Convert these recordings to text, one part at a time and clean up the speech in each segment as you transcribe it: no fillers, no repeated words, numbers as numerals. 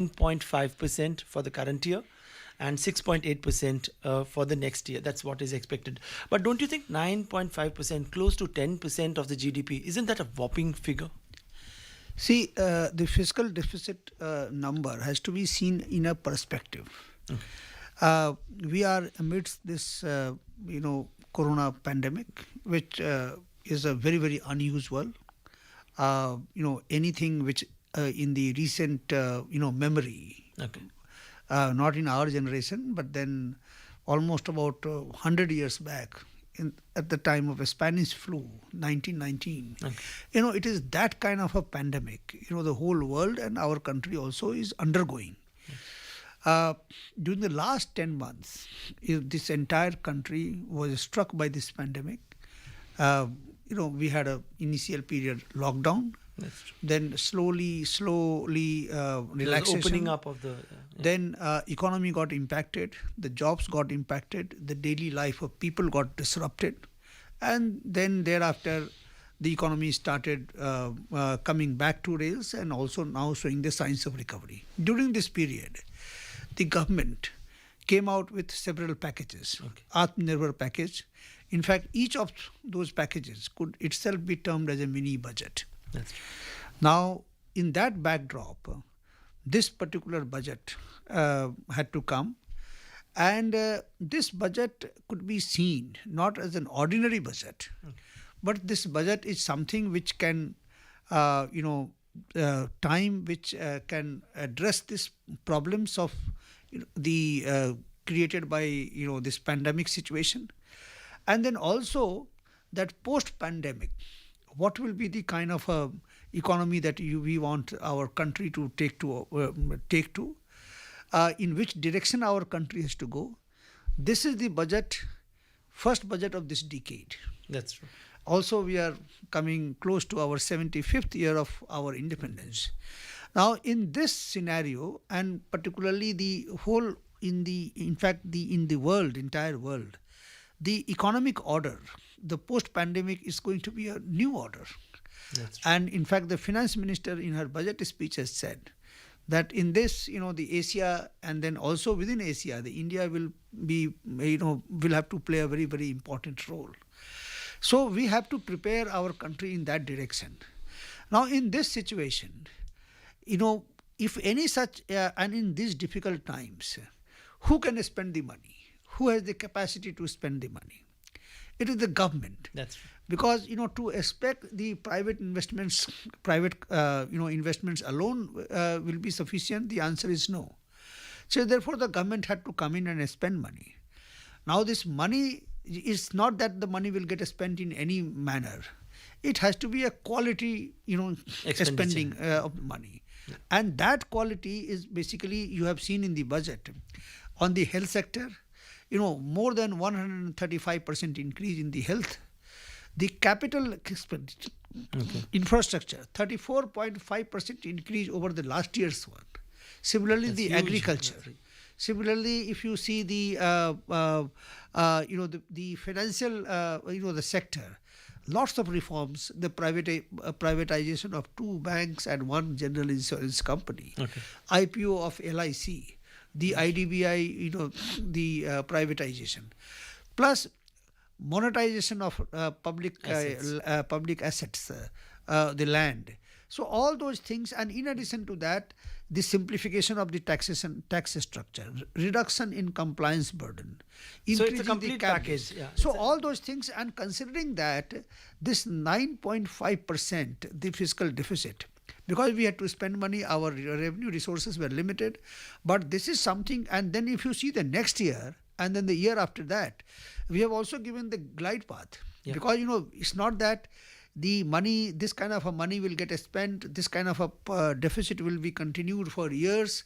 9.5% for the current year and 6.8% for the next year. That's what is expected. But don't you think 9.5%, close to 10% of the GDP, isn't that a whopping figure? See, the fiscal deficit number has to be seen in a perspective. We are amidst this, corona pandemic, which is a very, very unusual. Anything which in the recent, memory, Okay. not in our generation, but then almost about 100 years back, at the time of a Spanish flu, 1919. Okay. It is that kind of a pandemic, the whole world and our country also is undergoing. During the last 10 months, this entire country was struck by this pandemic. We had a initial period lockdown, That's true. then slowly relaxation. Opening up of the... Then economy got impacted, the jobs got impacted, the daily life of people got disrupted, and then thereafter the economy started coming back to rails and also now showing the signs of recovery. During this period, the government came out with several packages. Okay. Atmanirbhar package. In fact, each of those packages could itself be termed as a mini budget. That's true. Now, in that backdrop, this particular budget had to come, and this budget could be seen not as an ordinary budget, but this budget is something which can, which can address these problems of the created by this pandemic situation, and then also that post-pandemic, what will be the kind of economy that we want our country to take to, in which direction our country has to go. This is the budget, first budget of this decade. That's true. Also, we are coming close to our 75th year of our independence. Now, in this scenario, and particularly the whole, in the world, entire world, the economic order, the post-pandemic is going to be a new order. That's true. And in fact, the finance minister in her budget speech has said that in this, the Asia, and then also within Asia, the India will be, will have to play a very, very important role. So we have to prepare our country in that direction. Now, in this situation, if any such, and in these difficult times, who can spend the money? Who has the capacity to spend the money? It is the government. That's true. Because to expect the private investments alone will be sufficient. The answer is no. So therefore, the government had to come in and spend money. Now, this money is not that the money will get spent in any manner. It has to be a quality, spending of money, and that quality is basically, you have seen in the budget on the health sector. More than 135% increase in the health. The capital expenditure, infrastructure, 34.5% increase over the last year's one. Similarly, That's the huge. agriculture. Similarly, if you see the financial, the sector, lots of reforms. The privatization of 2 banks and 1 general insurance company. Okay. IPO of LIC. The IDBI, the privatization, plus monetization of public assets, the land. So all those things, and in addition to that, the simplification of the tax structure, reduction in compliance burden, So it's a increasing complete the cap package. base. Yeah. So all those things, and considering that this 9.5%, the fiscal deficit, because we had to spend money, our revenue resources were limited. But this is something, and then if you see the next year, and then the year after that, we have also given the glide path. Yeah. Because, it's not that the money, this kind of a money will get spent, this kind of a deficit will be continued for years.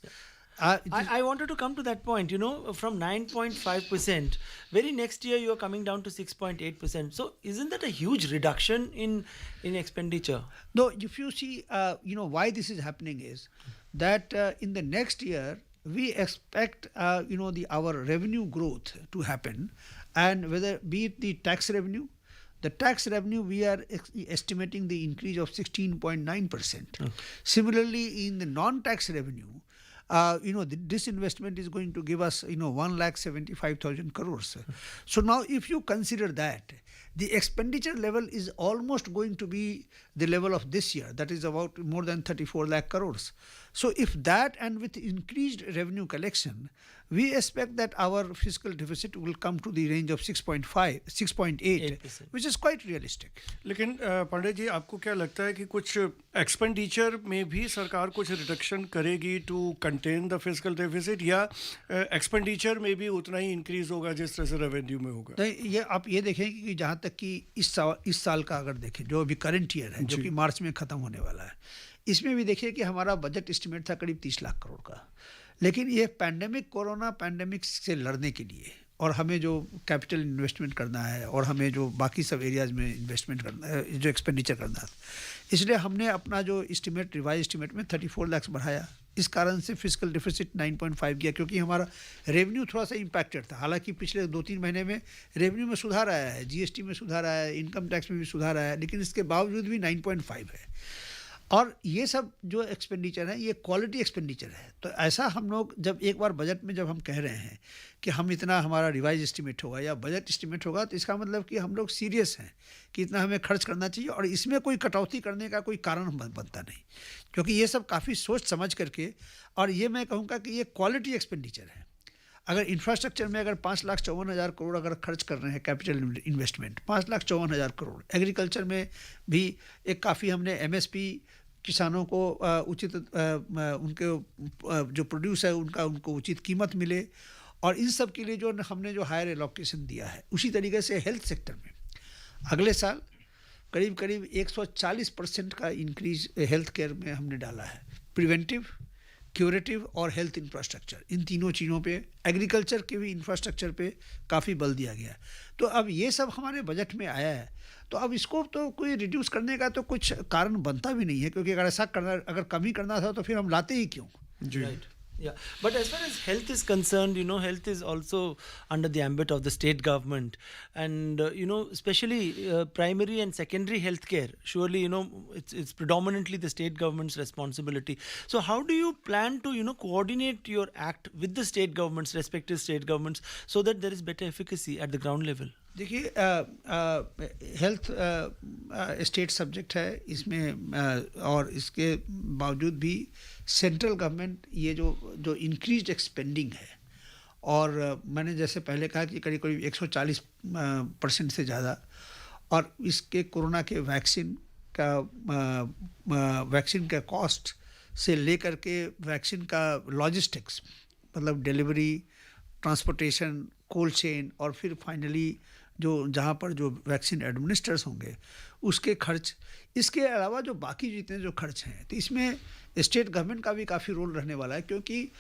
I wanted to come to that point, from 9.5%, very next year you are coming down to 6.8%. So isn't that a huge reduction in expenditure? No, if you see, why this is happening is that in the next year, we expect, our revenue growth to happen, and whether be it the tax revenue, we are estimating the increase of 16.9%. Similarly, in the non-tax revenue, this investment is going to give us 1,75,000 crores. So now if you consider that, the expenditure level is almost going to be the level of this year, that is about more than 34 lakh crores. So if that, and with increased revenue collection, we expect that our fiscal deficit will come to the range of 6.5, 6.8, 8%. which is quite realistic. लेकिन पंडित जी, आपको क्या लगता है कि कुछ expenditure में भी सरकार कुछ रिडक्शन करेगी to contain the fiscal deficit, या एक्सपेंडिचर में भी उतना ही इंक्रीज होगा जिस तरह से रेवेन्यू में होगा? नहीं, ये आप ये देखें कि जहाँ तक कि इस साल का अगर देखें, जो अभी करंट ईयर है, जो कि मार्च में ख़त्म होने वाला है, इसमें भी देखिए कि हमारा बजट एस्टिमेट था करीब 30 लाख करोड़ का। लेकिन ये कोरोना पैंडेमिक से लड़ने के लिए, और हमें जो कैपिटल इन्वेस्टमेंट करना है, और हमें जो बाकी सब एरियाज़ में इन्वेस्टमेंट करना है, जो एक्सपेंडिचर करना है, इसलिए हमने अपना जो एस्टिमेट, रिवाइज एस्टिमेट में 34 लाख बढ़ाया। इस कारण से फिजिकल डेफिसिट 9.5 गया, क्योंकि हमारा रेवेन्यू थोड़ा सा इम्पैक्टेड था। हालांकि पिछले 2-3 महीने में रेवेन्यू में सुधार आया है, जीएसटी में सुधार आया है, इनकम टैक्स में भी सुधार आया है, लेकिन इसके बावजूद भी 9.5 है। और ये सब जो एक्सपेंडिचर है, ये क्वालिटी एक्सपेंडिचर है। तो ऐसा हम लोग जब एक बार बजट में जब हम कह रहे हैं कि हम इतना, हमारा रिवाइज एस्टिमेट होगा या बजट एस्टिमेट होगा, तो इसका मतलब कि हम लोग सीरियस हैं कि इतना हमें खर्च करना चाहिए, और इसमें कोई कटौती करने का कोई कारण बनता नहीं, क्योंकि ये सब काफ़ी सोच समझ करके, और ये मैं कहूँगा कि ये क्वालिटी एक्सपेंडिचर है। अगर इंफ्रास्ट्रक्चर में अगर 5,54,000 करोड़ अगर खर्च कर रहे हैं, कैपिटल इन्वेस्टमेंट 5,54,000 करोड़, एग्रीकल्चर में भी एक काफ़ी हमने एमएसपी किसानों को उचित उनके जो प्रोड्यूस है उनको उचित कीमत मिले, और इन सब के लिए जो हमने जो हायर एलोकेशन दिया है। उसी तरीके से हेल्थ सेक्टर में अगले साल करीब करीब 140% का इंक्रीज हेल्थ केयर में हमने डाला है। प्रिवेंटिव, क्यूरेटिव और हेल्थ इंफ्रास्ट्रक्चर, इन तीनों चीज़ों पे, एग्रीकल्चर के भी इंफ्रास्ट्रक्चर पे काफ़ी बल दिया गया है। तो अब ये सब हमारे बजट में आया है, तो अब इसको तो कोई रिड्यूस करने का तो कुछ कारण बनता भी नहीं है, क्योंकि अगर ऐसा करना, अगर कमी करना था तो फिर हम लाते ही क्यों? जी। Right. Yeah, but as far as health is concerned, health is also under the ambit of the state government, and especially primary and secondary health care. Surely, it's predominantly the state government's responsibility. So, how do you plan to coordinate your act with the state governments, respective state governments, so that there is better efficacy at the ground level? देखिए, health state subject है इसमें, और इसके बावजूद भी central government ये जो increase expanding है, और मैंने जैसे पहले कहा कि करीब करीब 140% से ज़्यादा, और इसके कोरोना के वैक्सीन का कॉस्ट से लेकर के वैक्सीन का लॉजिस्टिक्स, मतलब डिलीवरी, ट्रांसपोर्टेशन, कोल्ड चेन, और फिर फाइनली जहाँ पर जो वैक्सीन एडमिनिस्टर्स होंगे उसके खर्च, इसके अलावा जो बाकी जितने जो खर्च हैं, तो इसमें स्टेट गवर्नमेंट का भी काफ़ी रोल रहने वाला है, क्योंकि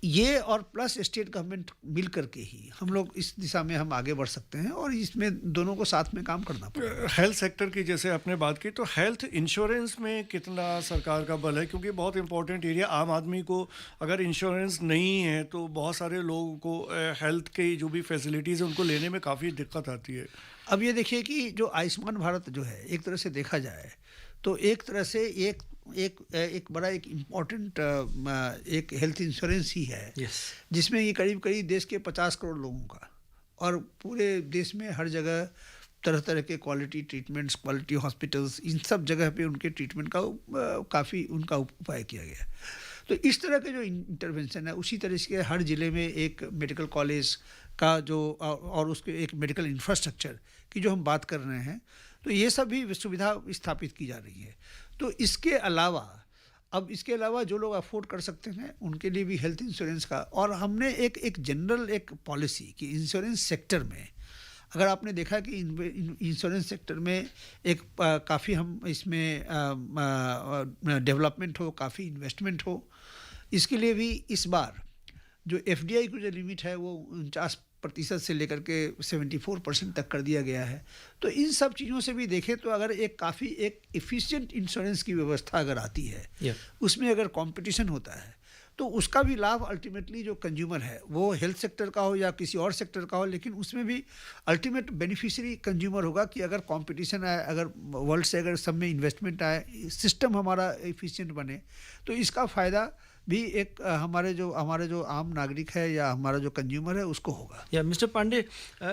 ये और प्लस स्टेट गवर्नमेंट मिल करके ही हम लोग इस दिशा में हम आगे बढ़ सकते हैं, और इसमें दोनों को साथ में काम करना पड़ेगा। हेल्थ सेक्टर की जैसे आपने बात की, तो हेल्थ इंश्योरेंस में कितना सरकार का बल है? क्योंकि बहुत इंपॉर्टेंट एरिया, आम आदमी को अगर इंश्योरेंस नहीं है तो बहुत सारे लोगों को हेल्थ की जो भी फैसिलिटीज़ है उनको लेने में काफ़ी दिक्कत आती है। अब ये देखिए कि जो आयुष्मान भारत जो है, एक तरह से देखा जाए तो एक तरह से एक बड़ा एक इम्पॉर्टेंट एक हेल्थ इंश्योरेंस ही है, जिसमें ये करीब करीब देश के 50 करोड़ लोगों का, और पूरे देश में हर जगह तरह तरह के क्वालिटी ट्रीटमेंट्स, क्वालिटी हॉस्पिटल्स, इन सब जगह पे उनके ट्रीटमेंट का काफ़ी उनका उपाय किया गया। तो इस तरह के जो इंटरवेंशन है, उसी तरह से हर ज़िले में एक मेडिकल कॉलेज का और उसके एक मेडिकल इंफ्रास्ट्रक्चर की जो हम बात कर रहे हैं, तो ये सब भी सुविधा स्थापित की जा रही है। तो इसके अलावा जो लोग अफोर्ड कर सकते हैं उनके लिए भी हेल्थ इंश्योरेंस का, और हमने एक जनरल एक पॉलिसी कि इंश्योरेंस सेक्टर में, अगर आपने देखा कि इंश्योरेंस सेक्टर में एक काफ़ी हम इसमें डेवलपमेंट हो, काफ़ी इन्वेस्टमेंट हो, इसके लिए भी इस बार जो एफडीआई की जो लिमिट है वो 49% से लेकर के 74% तक कर दिया गया है। तो इन सब चीज़ों से भी देखें तो अगर एक इफ़िशिएंट इंश्योरेंस की व्यवस्था अगर आती है, उसमें अगर कंपटीशन होता है, तो उसका भी लाभ अल्टीमेटली जो कंज्यूमर है, वो हेल्थ सेक्टर का हो या किसी और सेक्टर का हो, लेकिन उसमें भी अल्टीमेट बेनिफिशियरी कंज्यूमर होगा कि अगर कंपटीशन आए, अगर वर्ल्ड से अगर सब में इन्वेस्टमेंट आए, सिस्टम हमारा एफिशिएंट बने, तो इसका फ़ायदा भी एक हमारे जो आम नागरिक है या हमारा जो कंज्यूमर है उसको होगा। Yeah, Mr. Pandey,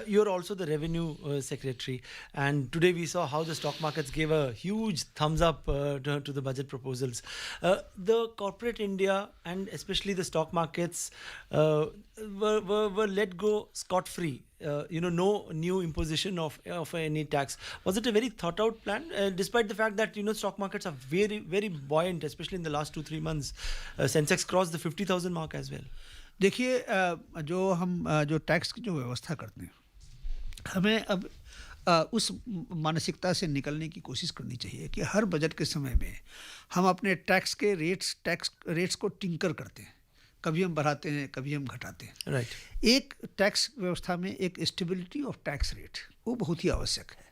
you're also the revenue secretary, and today we saw how the stock markets gave a huge thumbs up to the budget proposals. The corporate India and especially the stock markets were let go scot free. No new imposition of any tax. Was it a very thought out plan? Despite the fact that stock markets are very very buoyant, especially in the last 2-3 months, Sensex crossed the 50,000 mark as well. देखिए जो हम जो tax की जो व्यवस्था करते हैं, हमें अब उस मानसिकता से निकलने की कोशिश करनी चाहिए कि हर बजट के समय में हम अपने टैक्स रेट्स को टिंकर करते हैं। कभी हम बढ़ाते हैं, कभी हम घटाते हैं। Right. एक टैक्स व्यवस्था में एक स्टेबिलिटी ऑफ टैक्स रेट वो बहुत ही आवश्यक है।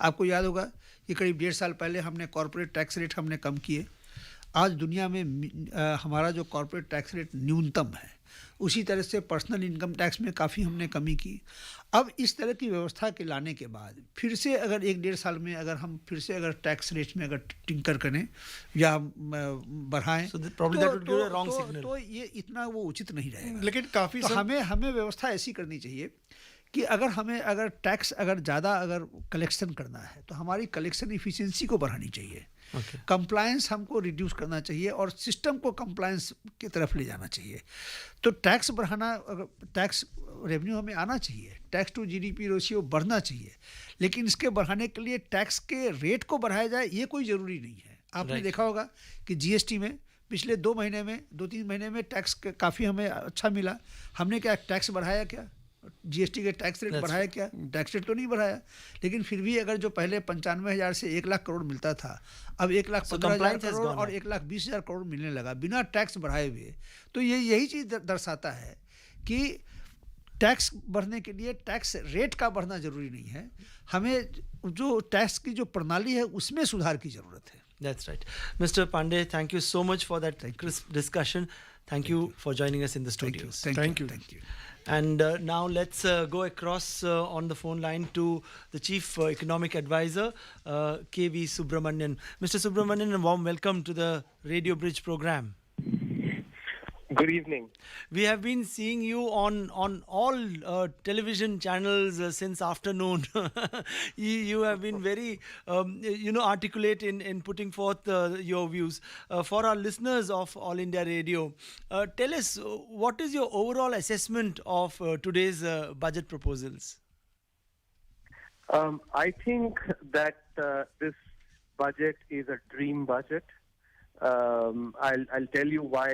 आपको याद होगा कि करीब 1.5 साल पहले हमने कॉर्पोरेट टैक्स रेट हमने कम किए। आज दुनिया में हमारा जो कॉर्पोरेट टैक्स रेट न्यूनतम है, उसी तरह से पर्सनल इनकम टैक्स में काफ़ी हमने कमी की। अब इस तरह की व्यवस्था के लाने के बाद फिर से अगर 1-1.5 साल में अगर हम फिर से अगर टैक्स रेट में अगर टिंकर करें या बढ़ाएं, probably that would give a wrong signal. तो ये इतना वो उचित नहीं रहेगा। लेकिन काफ़ी तो हमें व्यवस्था ऐसी करनी चाहिए कि अगर टैक्स अगर ज़्यादा अगर कलेक्शन करना है तो हमारी कलेक्शन इफ़िशियंसी को बढ़ानी चाहिए। Okay. कंप्लायंस हमको रिड्यूस करना चाहिए और सिस्टम को कंप्लायंस की तरफ ले जाना चाहिए। तो टैक्स बढ़ाना, टैक्स रेवेन्यू हमें आना चाहिए, टैक्स टू जीडीपी रेशियो बढ़ना चाहिए, लेकिन इसके बढ़ाने के लिए टैक्स के रेट को बढ़ाया जाए ये कोई ज़रूरी नहीं है। आपने देखा होगा कि जीएसटी में पिछले 2-3 महीने में टैक्स काफ़ी हमें अच्छा मिला। हमने क्या टैक्स बढ़ाया? क्या जीएसटी के टैक्स रेट बढ़ाया? क्या टैक्स रेट तो नहीं बढ़ाया। लेकिन फिर भी अगर जो पहले 95,000 से 1 लाख करोड़ मिलता था, अब 1,15,000 करोड़ और 1,20,000 करोड़ मिलने लगा बिना टैक्स बढ़ाए हुए। तो यही चीज़ दर्शाता है कि टैक्स बढ़ने के लिए टैक्स रेट का बढ़ना ज़रूरी नहीं है, हमें जो टैक्स की जो प्रणाली है उसमें सुधार की ज़रूरत है। That's right. Mr. Pandey, thank you so much for that crisp discussion. Thank you for joining us in the studios. Thank you. And now let's go across on the phone line to the Chief Economic Advisor, K.V. Subramanian. Mr. Subramanian, a warm welcome to the Radio Bridge program. Good evening. We have been seeing you on all television channels since afternoon. You have been very, articulate in putting forth your views. For our listeners of All India Radio, tell us, what is your overall assessment of today's budget proposals? I think that this budget is a dream budget. I'll tell you why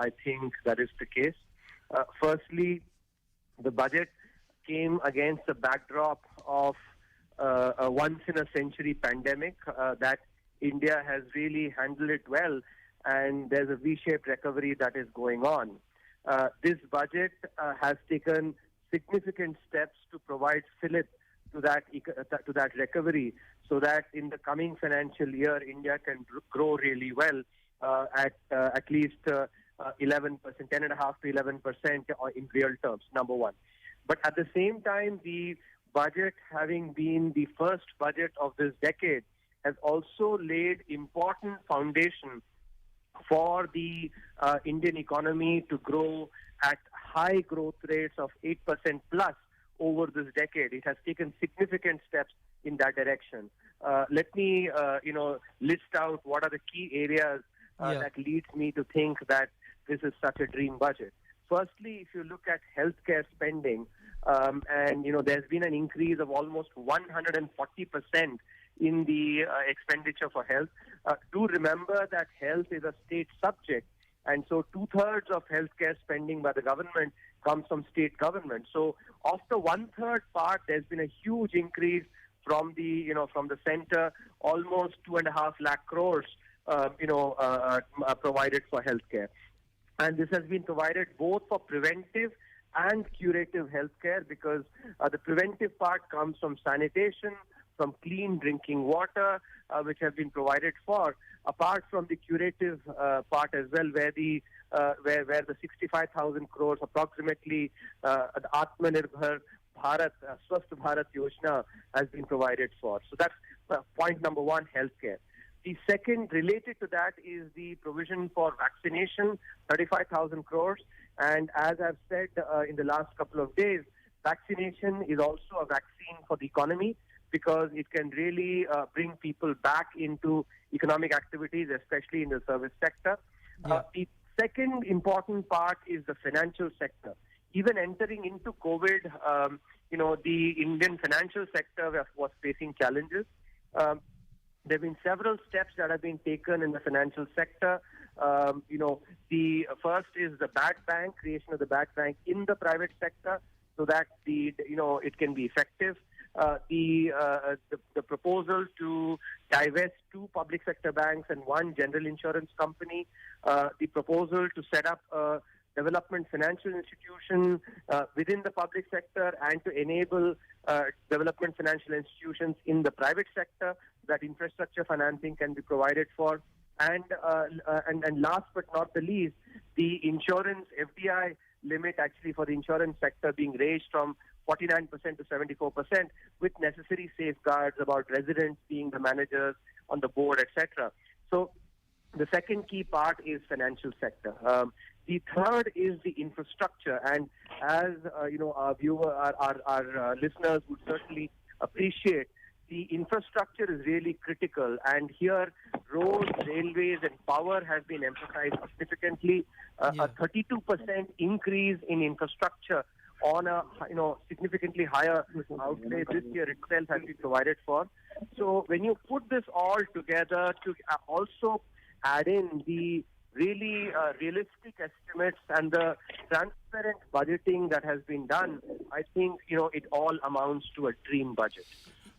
I think that is the case. Firstly, the budget came against the backdrop of a once-in-a-century pandemic that India has really handled it well, and there's a V-shaped recovery that is going on. This budget has taken significant steps to provide fillip to that recovery, so that in the coming financial year, India can grow really well at least 11%, 10.5% to 11% in real terms, number one. But at the same time, the budget, having been the first budget of this decade, has also laid important foundation for the Indian economy to grow at high growth rates of 8% plus over this decade. It has taken significant steps in that direction. Let me, list out what are the key areas that leads me to think that this is such a dream budget. Firstly, if you look at healthcare spending, there's been an increase of almost 140% in the expenditure for health. Do remember that health is a state subject, and so 2/3 of healthcare spending by the government comes from state government. So of the 1/3 part, there's been a huge increase from the center, almost 2.5 lakh crores, provided for healthcare. And this has been provided both for preventive and curative healthcare, because the preventive part comes from sanitation, from clean drinking water, which have been provided for, apart from the curative part as well, where the 65,000 crores approximately, the Atmanirbhar Bharat, Swasth Bharat Yojana has been provided for. So that's point number one, healthcare. The second related to that is the provision for vaccination, 35,000 crores. And as I've said in the last couple of days, vaccination is also a vaccine for the economy because it can really bring people back into economic activities, especially in the service sector. The second important part is the financial sector. Even entering into COVID, the Indian financial sector was facing challenges. There have been several steps that have been taken in the financial sector. The first is the bad bank, creation of the bad bank in the private sector, so that it can be effective. The proposal to divest 2 public sector banks and 1 general insurance company. The proposal to set up a development financial institution within the public sector and to enable development financial institutions in the private sector, that infrastructure financing can be provided for. And last but not the least, the insurance FDI limit actually for the insurance sector being raised from 49% to 74% with necessary safeguards about residents being the managers on the board, etc. So the second key part is financial sector. The third is the infrastructure, and as our listeners would certainly appreciate, the infrastructure is really critical, and here roads, railways, and power have been emphasized significantly. A 32% increase in infrastructure on a significantly higher outlay this year itself has been provided for. So when you put this all together to also add in the really realistic estimates and the transparent budgeting that has been done, I think it all amounts to a dream budget.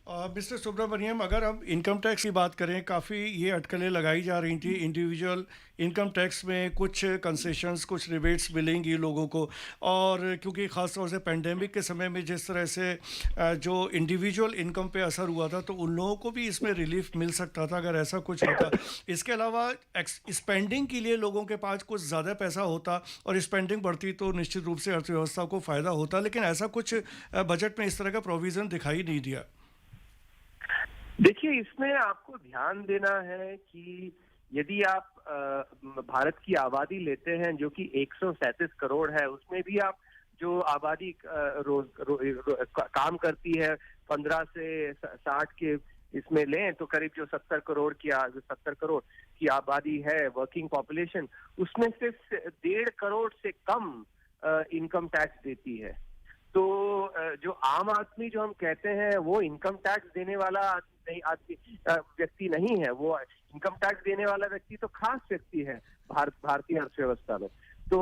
Mister Subramaniam, अगर हम income tax की बात करें, काफ़ी ये अटकलें लगाई जा रही थी इंडिविजुअल इनकम टैक्स में, कुछ कंसेशंस, कुछ रिबेट्स मिलेंगी लोगों को, और क्योंकि ख़ास तौर से पेंडेमिक के समय में जिस तरह से जो इंडिविजुअल इनकम पे असर हुआ था, तो उन लोगों को भी इसमें रिलीफ मिल सकता था अगर ऐसा कुछ होता। इसके अलावा स्पेंडिंग के लिए लोगों के पास कुछ ज़्यादा पैसा होता और स्पेंडिंग बढ़ती तो निश्चित रूप से अर्थव्यवस्था को फ़ायदा होता, लेकिन ऐसा कुछ बजट में इस तरह का प्रोविज़न दिखाई नहीं दिया। देखिए, इसमें आपको ध्यान देना है कि यदि आप भारत की आबादी लेते हैं जो कि 137 करोड़ है, उसमें भी आप जो आबादी काम करती है 15 से 60 के इसमें लें तो करीब जो 70 करोड़ की आबादी है वर्किंग पॉपुलेशन, उसमें से 1.5 करोड़ से कम इनकम टैक्स देती है। तो जो आम आदमी जो हम कहते हैं वो इनकम टैक्स देने वाला व्यक्ति नहीं है, वो इनकम टैक्स देने वाला व्यक्ति तो खास व्यक्ति है भारतीय अर्थव्यवस्था में। तो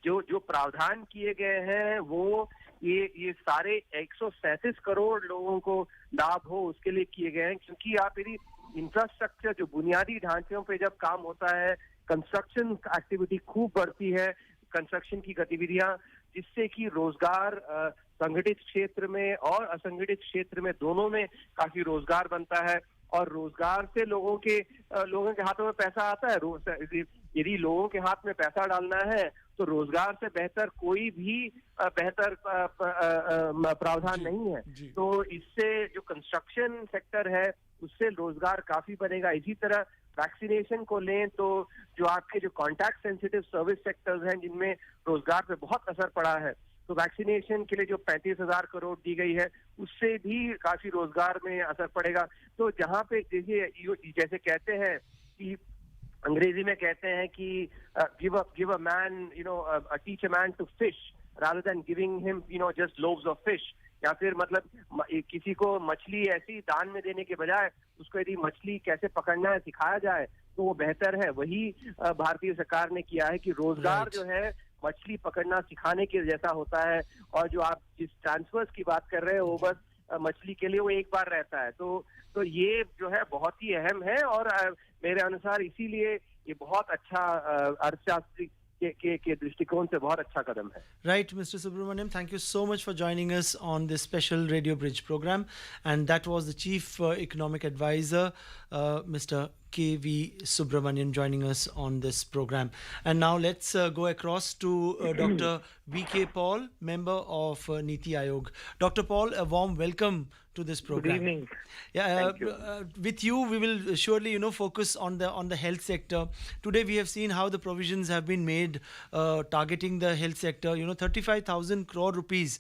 जो प्रावधान किए गए हैं वो ये सारे 137 करोड़ लोगों को लाभ हो उसके लिए किए गए हैं, क्योंकि आप यदि इंफ्रास्ट्रक्चर जो बुनियादी ढांचों पे जब काम होता है, कंस्ट्रक्शन एक्टिविटी खूब बढ़ती है, कंस्ट्रक्शन की गतिविधियां, जिससे कि रोजगार संगठित क्षेत्र में और असंगठित क्षेत्र में दोनों में काफी रोजगार बनता है, और रोजगार से लोगों के हाथों में पैसा आता है। यदि लोगों के हाथ में पैसा डालना है तो रोजगार से बेहतर कोई भी बेहतर प्रावधान नहीं है। तो इससे जो कंस्ट्रक्शन सेक्टर है उससे रोजगार काफी बनेगा। इसी तरह वैक्सीनेशन को लें तो जो आपके जो कॉन्टैक्ट सेंसिटिव सर्विस सेक्टर्स हैं जिनमें रोजगार पे बहुत असर पड़ा है, तो वैक्सीनेशन के लिए जो 35,000 करोड़ दी गई है उससे भी काफी रोजगार में असर पड़ेगा। तो जहाँ पे जैसे कहते हैं कि अंग्रेजी में कहते हैं कि give a man teach a man to fish rather than giving him just loaves of fish, या फिर मतलब किसी को मछली ऐसी दान में देने के बजाय उसको यदि मछली कैसे पकड़ना है सिखाया जाए तो वो बेहतर है। वही भारतीय सरकार ने किया है कि रोजगार जो है मछली पकड़ना सिखाने के जैसा होता है, और जो आप जिस ट्रांसफर्स की बात कर रहे हैं वो बस मछली के लिए वो एक बार रहता है। तो ये जो है बहुत ही अहम है, और मेरे अनुसार इसीलिए ये बहुत अच्छा अर्थशास्त्री के दृष्टिकोण से बहुत अच्छा कदम है। Right, Mr. Subramaniam, thank you so much for joining us on this special Radio Bridge program. And that was the Chief Economic Advisor, Mr. K.V. Subramaniam, joining us on this program. And now let's go across to Dr. V.K. Paul, member of Niti Aayog. Dr. Paul, a warm welcome to this Good program. evening. Yeah, Thank you. with you, we will surely, focus on the health sector. Today, we have seen how the provisions have been made targeting the health sector. 35,000 crore rupees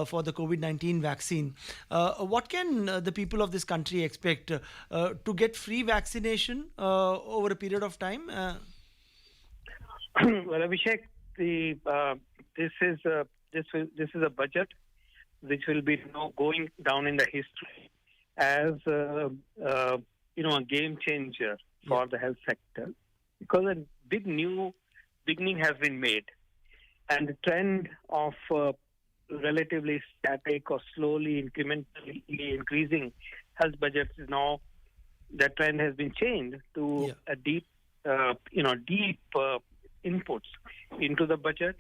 for the COVID-19 vaccine. What can the people of this country expect to get free vaccination over a period of time? Well, Abhishek, this is a budget which will be now going down in the history as a game changer for the health sector, because a big new beginning has been made, and the trend of relatively static or slowly incrementally increasing health budgets is now, that trend has been changed to a deep inputs into the budget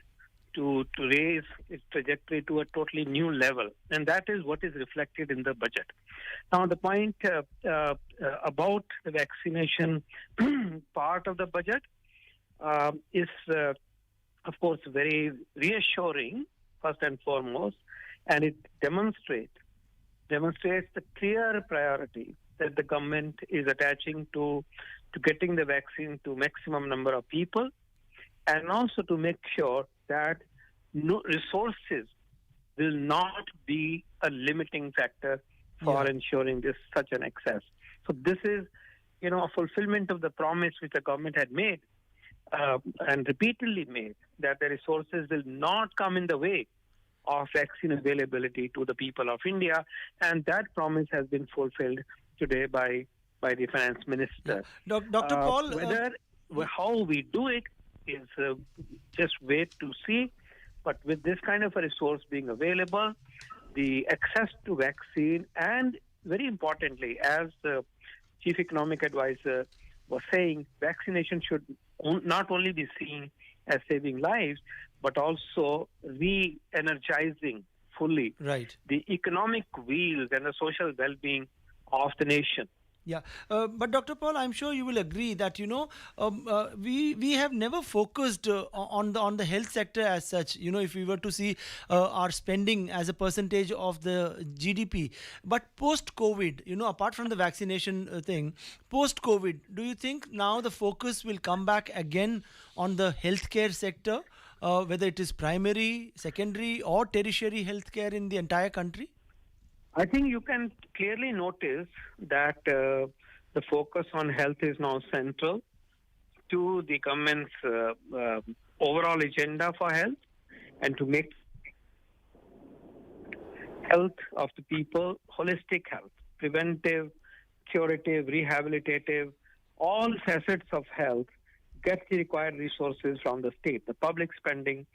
to raise its trajectory to a totally new level, and that is what is reflected in the budget. Now, the point about the vaccination part of the budget is, of course, very reassuring, first and foremost, and it demonstrates the clear priority that the government is attaching to getting the vaccine to maximum number of people, and also to make sure that no resources will not be a limiting factor for ensuring this such an access. So this is, a fulfillment of the promise which the government had made and repeatedly made, that the resources will not come in the way of vaccine availability to the people of India, and that promise has been fulfilled today by the finance minister. Dr. Paul, How we do it is just wait to see. But with this kind of a resource being available, the access to vaccine, and very importantly, as the chief economic advisor was saying, vaccination should not only be seen as saving lives, but also re-energizing fully the economic wheels and the social well-being of the nation. Yeah, but Dr. Paul, I'm sure you will agree that we have never focused on the health sector as such. If we were to see our spending as a percentage of the GDP, but post-COVID, apart from the vaccination thing, post-COVID, do you think now the focus will come back again on the healthcare sector, whether it is primary, secondary, or tertiary healthcare in the entire country? I think you can clearly notice that the focus on health is now central to the government's overall agenda for health, and to make health of the people, holistic health, preventive, curative, rehabilitative, all facets of health get the required resources from the state. The public spending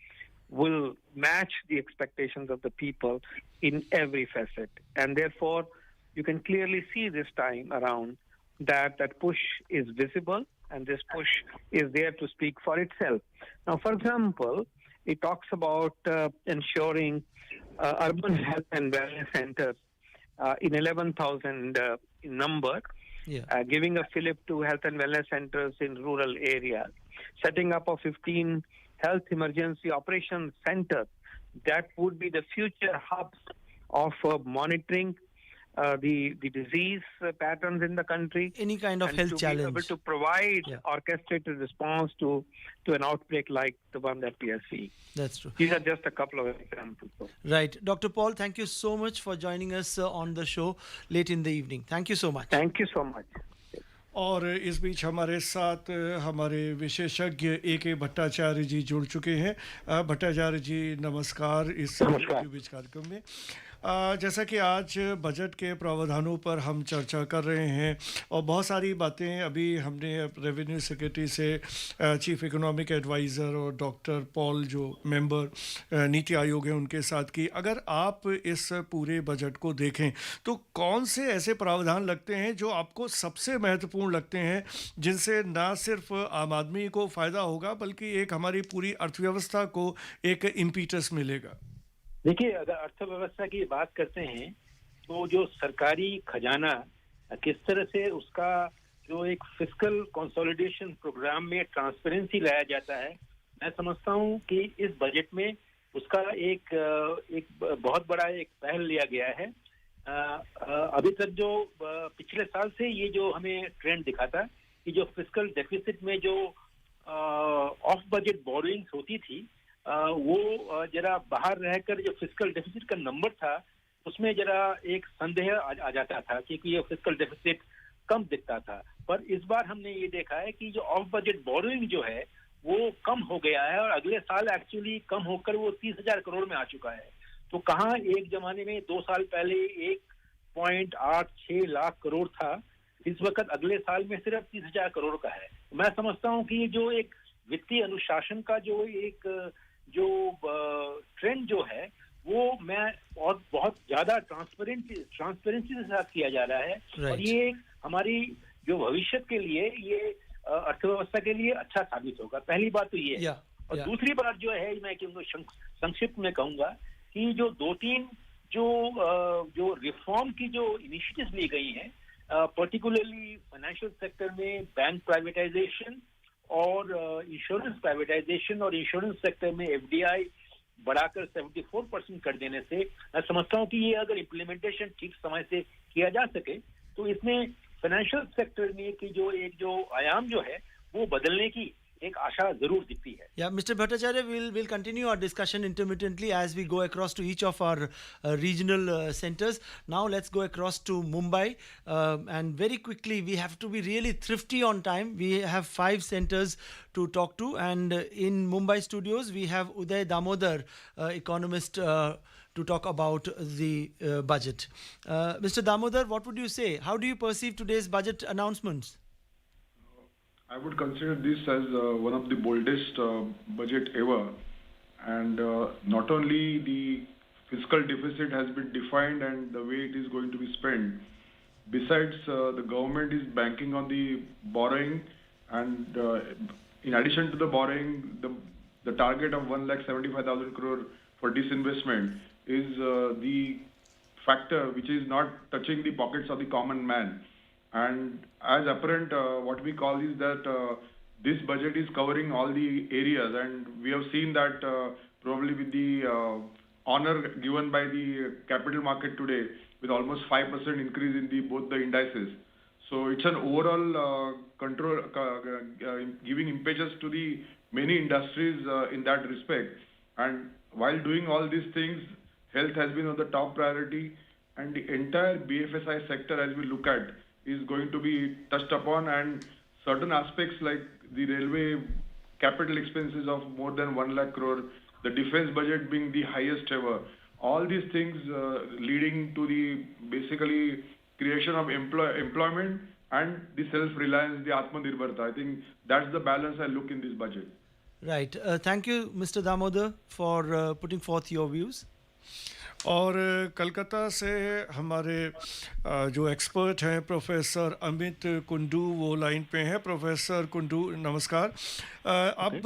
will match the expectations of the people in every facet. And therefore, you can clearly see this time around that push is visible, and this push is there to speak for itself. Now, for example, it talks about ensuring urban health and wellness centers in 11,000 in number, giving a fillip to health and wellness centers in rural areas, setting up a 15 health emergency operations center that would be the future hubs of monitoring the disease patterns in the country. Any kind of health challenge. To be able to provide orchestrated response to an outbreak like the one that we are seeing. That's true. These are just a couple of examples. Right. Dr. Paul, thank you so much for joining us on the show late in the evening. Thank you so much. Thank you so much. और इस बीच हमारे साथ हमारे विशेषज्ञ A.K. Bhattacharya जी जुड़ चुके हैं। भट्टाचार्य जी नमस्कार इस बीच कार्यक्रम में। जैसा कि आज बजट के प्रावधानों पर हम चर्चा कर रहे हैं और बहुत सारी बातें अभी हमने रेवेन्यू सेक्रेटरी से चीफ इकोनॉमिक एडवाइज़र और डॉक्टर पॉल जो मेंबर नीति आयोग है उनके साथ की। अगर आप इस पूरे बजट को देखें तो कौन से ऐसे प्रावधान लगते हैं जो आपको सबसे महत्वपूर्ण लगते हैं, जिनसे ना सिर्फ आम आदमी को फ़ायदा होगा बल्कि एक हमारी पूरी अर्थव्यवस्था को एक इम्पीटस मिलेगा? देखिए, अगर अर्थव्यवस्था की बात करते हैं तो जो सरकारी खजाना किस तरह से उसका जो एक फिस्कल कंसोलिडेशन प्रोग्राम में ट्रांसपेरेंसी लाया जाता है, मैं समझता हूं कि इस बजट में उसका एक बहुत बड़ा एक पहल लिया गया है। अभी तक जो पिछले साल से ये जो हमें ट्रेंड दिखा था कि जो फिस्कल डेफिसिट में जो ऑफ बजट बोरोइंग्स होती थी वो जरा बाहर रहकर जो फिस्कल डेफिसिट का नंबर था उसमें जरा एक संदेह आ जाता था क्योंकि ये फिस्कल डेफिसिट कम दिखता था। पर इस बार हमने ये देखा है कि जो ऑफ बजट बोरोइंग जो है वो कम हो गया है और अगले साल एक्चुअली कम होकर वो 30,000 करोड़ में आ चुका है। तो कहाँ एक जमाने में 2 साल पहले 1.86 लाख करोड़ था, इस वक्त अगले साल में सिर्फ 30,000 करोड़ का है। मैं समझता हूँ कि जो एक वित्तीय अनुशासन का जो एक जो ट्रेंड जो है वो मैं और बहुत ज्यादा ट्रांसपेरेंसी के साथ किया जा रहा है। और ये हमारी जो भविष्य के लिए ये अर्थव्यवस्था के लिए अच्छा साबित होगा। पहली बात तो ये है। और दूसरी बात जो है मैं संक्षिप्त में कहूंगा कि जो 2-3 जो रिफॉर्म की जो इनिशिएटिव्स ली गई हैं पर्टिकुलरली फाइनेंशियल सेक्टर में बैंक प्राइवेटाइजेशन और इंश्योरेंस प्राइवेटाइजेशन और इंश्योरेंस सेक्टर में एफडीआई बढ़ाकर 74% कर देने से मैं समझता हूँ कि ये अगर इम्प्लीमेंटेशन ठीक समय से किया जा सके तो इसमें फाइनेंशियल सेक्टर में की जो एक जो आयाम जो है वो बदलने की एक आशा जरूर दिखती है। Yeah, Mr. Bhattacharya, we'll continue our discussion intermittently as we go across to each of our regional centers. Now let's go across to Mumbai, and very quickly we have to be really thrifty on time. We have 5 centers to talk to, and in Mumbai studios we have Uday Damodar, economist, to talk about the budget. Mr. Damodar, what would you say? How do you perceive today's budget announcements? I would consider this as one of the boldest budget ever, and not only the fiscal deficit has been defined and the way it is going to be spent. Besides, the government is banking on the borrowing, and in addition to the borrowing, the target of 1,75,000 crore for disinvestment is the factor which is not touching the pockets of the common man. And as apparent, what we call is that this budget is covering all the areas, and we have seen that probably with the honor given by the capital market today, with almost 5% increase in both the indices. So it's an overall control, giving impetus to the many industries in that respect. And while doing all these things, health has been on the top priority, and the entire BFSI sector, as we look at, is going to be touched upon, and certain aspects like the railway capital expenses of more than 1 lakh crore, the defense budget being the highest ever, all these things leading to the basically creation of employment and the self-reliance, the Atmanirbharta. I think that's the balance I look in this budget. Right. Thank you, Mr. Damodar, for putting forth your views. और कलकत्ता से हमारे जो expert हैं professor Amit Kundu वो line पे हैं। Professor Kundu नमस्कार। अब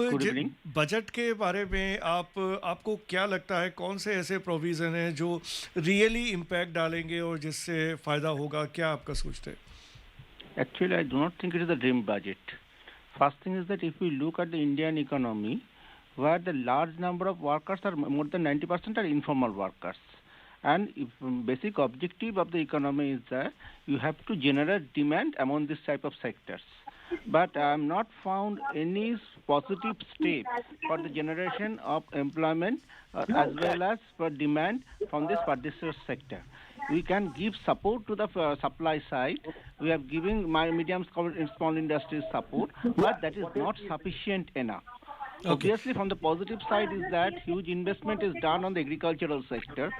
बजट के बारे में आपको क्या लगता है, कौन से ऐसे प्रोविज़न हैं जो रियली इम्पैक्ट डालेंगे और जिससे फ़ायदा होगा, क्या आपका सोचते हैं? Actually, I do not think it is a dream budget. First thing is that if we look at the Indian economy, where the large number of workers are more than 90% are informal workers. And if basic objective of the economy is that you have to generate demand among this type of sectors. But I have not found any positive step for the generation of employment as well as for demand from this particular sector. We can give support to the supply side. We are giving medium small industries support, but that is not sufficient enough. Okay. Obviously, from the positive side is that huge investment is done on the agricultural sector,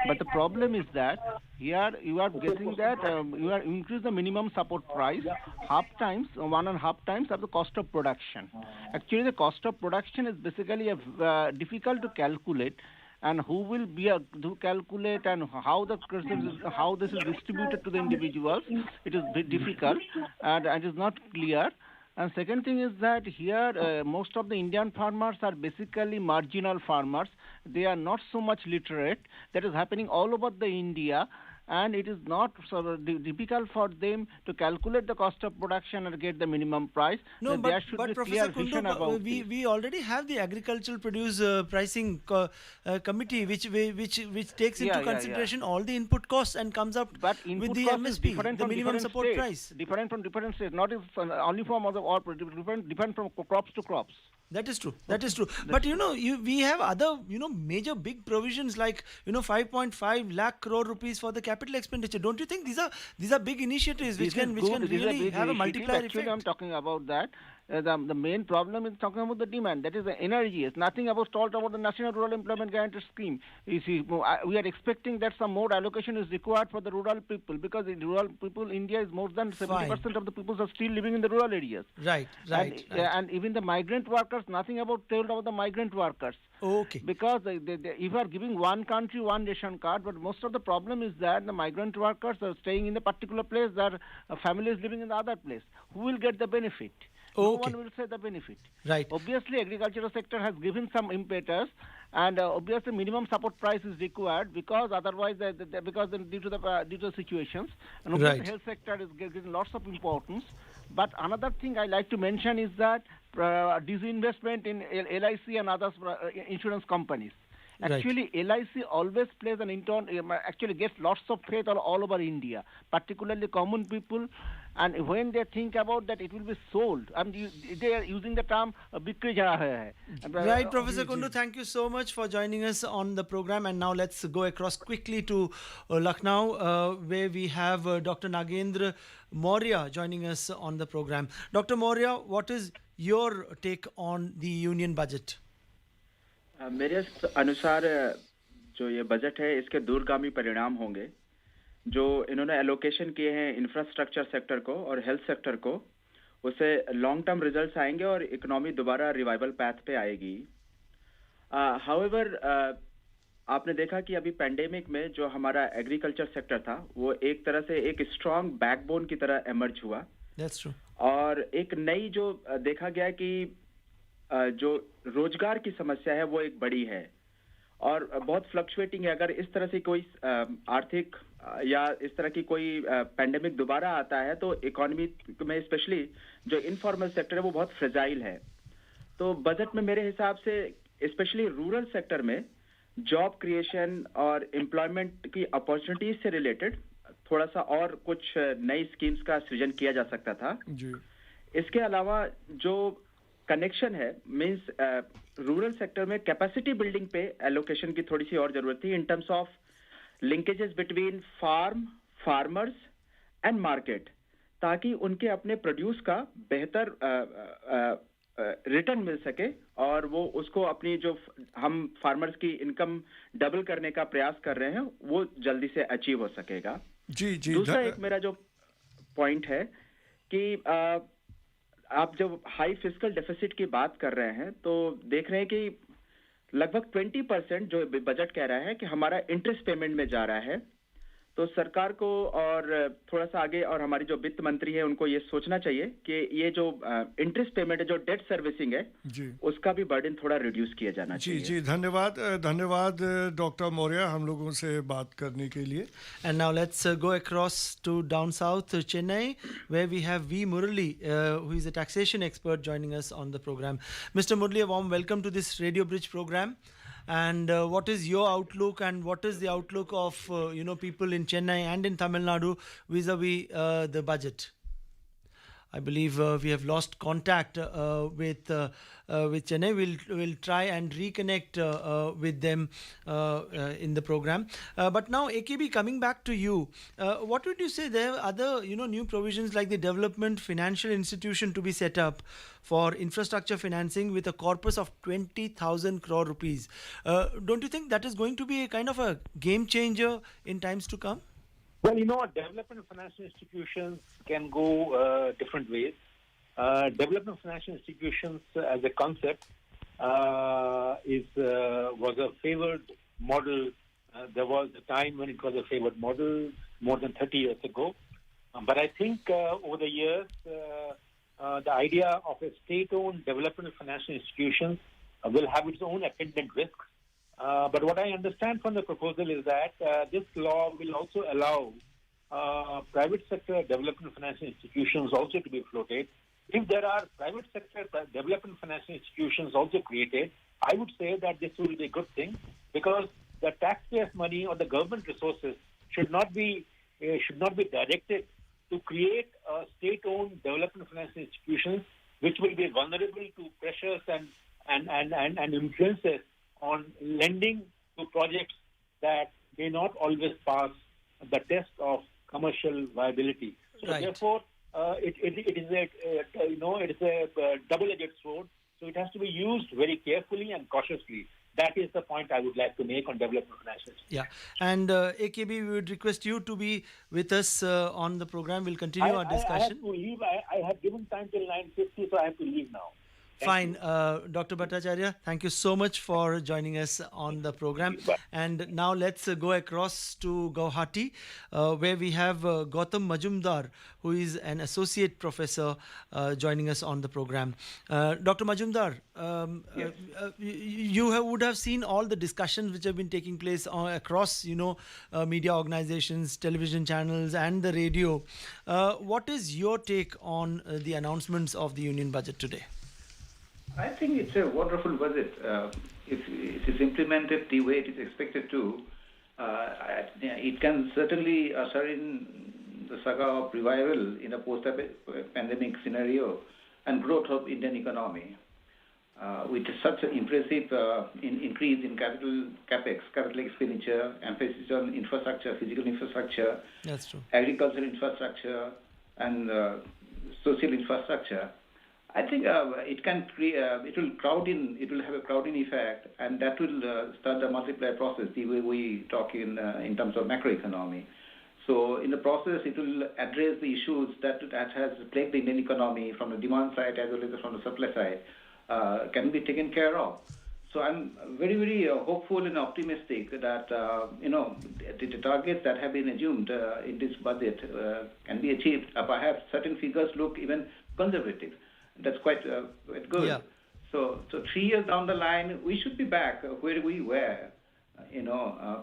but the problem is that here you are getting that you are increase the minimum support price 1.5 times of the cost of production. Actually, the cost of production is basically difficult to calculate, and who will be to calculate and how this is distributed to the individuals. It is very difficult and it is not clear. And second thing is that here most of the Indian farmers are basically marginal farmers. They are not so much literate. That is happening all over the India. and it is not sort of difficult for them to calculate the cost of production and get the minimum price. No, Then there should but be Professor clear Kundu, vision about this. we already have the agricultural produce pricing committee, which takes into Yeah. consideration all the input costs and comes up But with input the cost is MSP, different the from minimum different support states. price. Different from different states, not only from other or different from crops to crops. That is true. That is true. But we have other major big provisions like 5.5 lakh crore rupees for the capital expenditure. Don't you think these are big initiatives which can really have a multiplier Actually, effect? I'm talking about that. The main problem is talking about the demand. That is the energy. It's nothing about the National Rural Employment Guarantee Scheme. You see, we are expecting that some more allocation is required for the rural people because in rural people, India is more than 70% of the people are still living in the rural areas. Right. And even the migrant workers, nothing told about the migrant workers. Okay. Because if you are giving one country, one ration card, but most of the problem is that the migrant workers are staying in a particular place, their family is living in the other place. Who will get the benefit? No Okay. one will say the benefit. Right. Obviously, agricultural sector has given some impetus, and obviously minimum support price is required because otherwise, due to the situations, and obviously Right. health sector is getting lots of importance. But another thing I like to mention is that disinvestment in LIC and other insurance companies. Right. Actually, LIC always plays actually gets lots of faith all over India, particularly common people. And when they think about that, it will be sold. They are using the term "bikri ja hai." Right, Professor Kundu, thank you so much for joining us on the program. And now let's go across quickly to Lucknow, where we have Dr. Nagendra Maurya joining us on the program. Dr. Maurya, what is your take on the union budget? मेरे अनुसार जो ये budget है इसके दूरगामी परिणाम होंगे जो इन्होंने एलोकेशन किए हैं इंफ्रास्ट्रक्चर सेक्टर को और हेल्थ सेक्टर को उससे लॉन्ग टर्म रिजल्ट्स आएंगे और इकोनॉमी दोबारा रिवाइवल पैथ पे आएगी. हाउएवर आपने देखा कि अभी पैंडेमिक में जो हमारा एग्रीकल्चर सेक्टर था वो एक तरह से एक स्ट्रांग बैकबोन की तरह एमर्ज हुआ. That's true. और एक नई जो देखा गया कि जो रोजगार की समस्या है वो एक बड़ी है और बहुत फ्लक्चुएटिंग है. अगर इस तरह से कोई आर्थिक या इस तरह की कोई पैंडेमिक दोबारा आता है तो इकोनॉमी में स्पेशली जो इनफॉर्मल सेक्टर है वो बहुत फ्रेजाइल है. तो बजट में मेरे हिसाब से स्पेशली रूरल सेक्टर में जॉब क्रिएशन और एम्प्लॉयमेंट की अपॉर्चुनिटीज से रिलेटेड थोड़ा सा और कुछ नई स्कीम्स का सृजन किया जा सकता था जी. इसके अलावा जो कनेक्शन है मींस रूरल सेक्टर में कैपेसिटी बिल्डिंग पे एलोकेशन की थोड़ी सी और जरूरत थी in terms of linkages between farmers and market ताकि उनके अपने प्रोड्यूस का बेहतर रिटर्न मिल सके और वो उसको अपनी जो हम फार्मर्स की इनकम डबल करने का प्रयास कर रहे हैं वो जल्दी से अचीव हो सकेगा. जी. दूसरा एक मेरा जो पॉइंट है कि आप जब हाई फिस्कल डेफिसिट की बात कर रहे हैं तो देख रहे हैं कि लगभग 20% जो बजट कह रहा है कि हमारा इंटरेस्ट पेमेंट में जा रहा है. तो सरकार को और थोड़ा सा आगे और हमारी जो वित्त मंत्री है उनको ये सोचना चाहिए कि ये जो इंटरेस्ट पेमेंट है जो डेट सर्विसिंग है जी. उसका भी बर्डन थोड़ा रिड्यूस किया जाना चाहिए. जी. धन्यवाद डॉक्टर मौर्य हम लोगों से बात करने के लिए. And now let's go across to down south, Chennai, where we have V. Murali, who is a taxation expert joining us on the program. Mr. Murali, a warm welcome to this Radio Bridge program. And what is your outlook and what is the outlook of people in Chennai and in Tamil Nadu vis-a-vis the budget? I believe we have lost contact with Chennai. We'll try and reconnect with them in the program. But now, AKB, coming back to you, what would you say? There are other new provisions like the development financial institution to be set up for infrastructure financing with a corpus of 20,000 crore rupees. Don't you think that is going to be a kind of a game changer in times to come? Well, development financial institutions can go different ways. Development financial institutions as a concept was a favored model. There was a time when it was a favored model more than 30 years ago. But I think over the years, the idea of a state-owned development financial institution will have its own attendant risks. But what I understand from the proposal is that this law will also allow private sector development financial institutions also to be floated. If there are private sector development financial institutions also created, I would say that this will be a good thing, because the taxpayers' money or the government resources should not be directed to create state-owned development financial institutions which will be vulnerable to pressures and influences on lending to projects that may not always pass the test of commercial viability. So Right. therefore, it is a double-edged sword. So it has to be used very carefully and cautiously. That is the point I would like to make on development financial institutions. Yeah, and AKB, we would request you to be with us on the program. We'll continue our I discussion. have to leave. I have given time till 9:50, so I have to leave now. Thank Fine. you. Dr. Bhattacharya, thank you so much for joining us on the program. Bye. And now let's go across to Guwahati, where we have Gautam Majumdar, who is an associate professor joining us on the program. Dr. Majumdar, would have seen all the discussions which have been taking place across, media organizations, television channels, and the radio. What is your take on the announcements of the union budget today? I think it's a wonderful budget. If it is implemented the way it is expected to, it can certainly usher in the saga of revival in a post-pandemic scenario and growth of Indian economy. With such an impressive increase in capex, capital expenditure, emphasis on infrastructure, physical infrastructure, That's true. agricultural infrastructure, and social infrastructure, I think it can create. It will crowd in. It will have a crowding effect, and that will start the multiplier process. The way we talk in terms of macroeconomy. So in the process, it will address the issues that has plagued the Indian economy from the demand side as well as from the supply side. Can be taken care of. So I'm very, very hopeful and optimistic that the targets that have been assumed in this budget can be achieved. Perhaps certain figures look even conservative. That's quite good. Yeah. So 3 years down the line, we should be back where we were,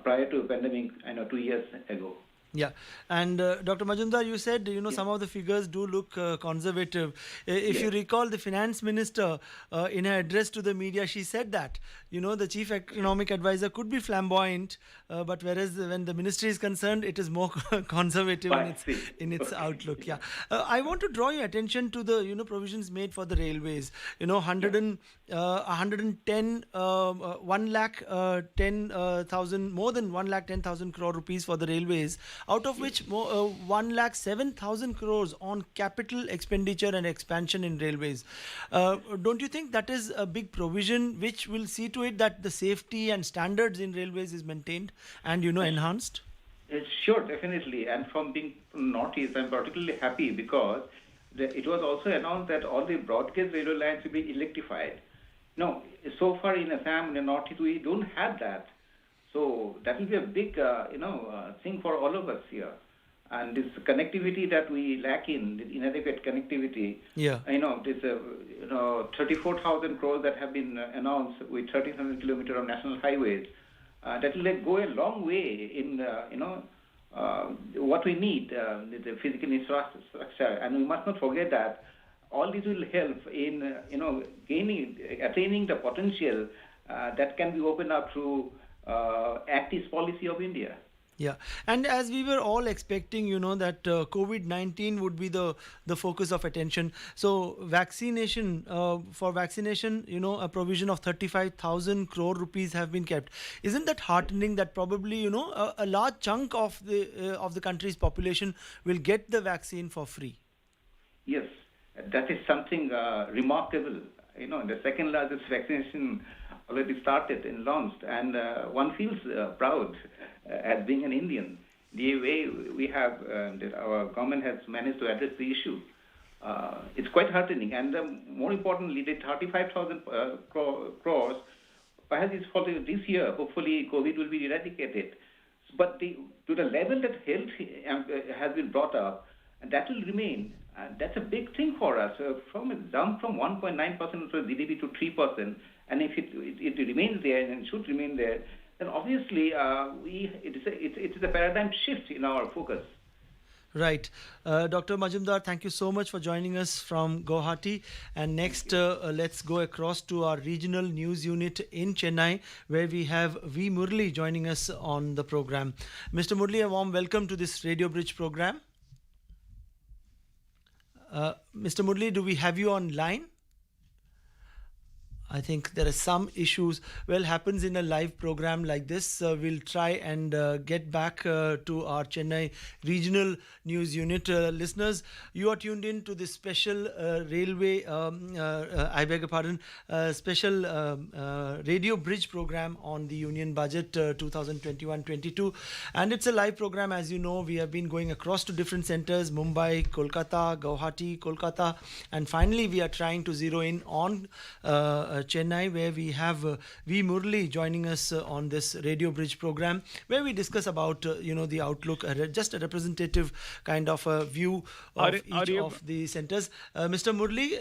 prior to pandemic, 2 years ago. Yeah, and Dr. Majumdar, you said some of the figures do look conservative. If you recall, the finance minister in her address to the media, she said that the chief economic advisor could be flamboyant, but whereas when the ministry is concerned, it is more conservative in its outlook. Yeah, I want to draw your attention to the provisions made for the railways. 110 more than 110,000 crore rupees for the railways, out of which 107,000 crores on capital expenditure and expansion in railways. Don't you think that is a big provision which will see to it that the safety and standards in railways is maintained and enhanced? Sure, definitely. And from being from Northeast, I'm particularly happy because it was also announced that all the broad gauge railway lines will be electrified. No, so far in Assam, in the Northeast, we don't have that. So that will be a big, thing for all of us here. And this connectivity that we lack in, this inadequate connectivity. Yeah. This 34,000 crores that have been announced with 1,300 kilometers of national highways. That will go a long way in, what we need, the physical infrastructure. And we must not forget that all this will help in, attaining the potential that can be opened up through active policy of India. Yeah, and as we were all expecting, that COVID-19 would be the focus of attention. So vaccination, for vaccination, a provision of 35,000 crore rupees have been kept. Isn't that heartening that probably, a large chunk of the country's population will get the vaccine for free? Yes, that is something remarkable. The second largest vaccination already started and launched, and one feels proud as being an Indian. The way we have, that our government has managed to address the issue, it's quite heartening. And more importantly, the 35,000 crores, perhaps it's for this year, hopefully COVID will be eradicated. But to the level that health has been brought up, that will remain. That's a big thing for us. From a jump from 1.9% of GDP to 3%, and if it remains there and should remain there, then obviously it is a paradigm shift in our focus. Right. Dr. Majumdar, thank you so much for joining us from Guwahati. And next, let's go across to our regional news unit in Chennai, where we have V. Murli joining us on the program. Mr. Murli, a warm welcome to this Radio Bridge program. Mr. Murli, do we have you online? I think there are some issues. Well, happens in a live program like this. We'll try and get back to our Chennai regional news unit. Listeners, you are tuned in to this special railway, I beg your pardon, special radio bridge program on the Union Budget 2021-22. And it's a live program. As you know, we have been going across to different centers, Mumbai, Kolkata, Guwahati, Kolkata. And finally, we are trying to zero in on Chennai, where we have V. Murli joining us on this Radio Bridge program, where we discuss about the outlook, just a representative kind of a view of each of the centers. Mr. Murli,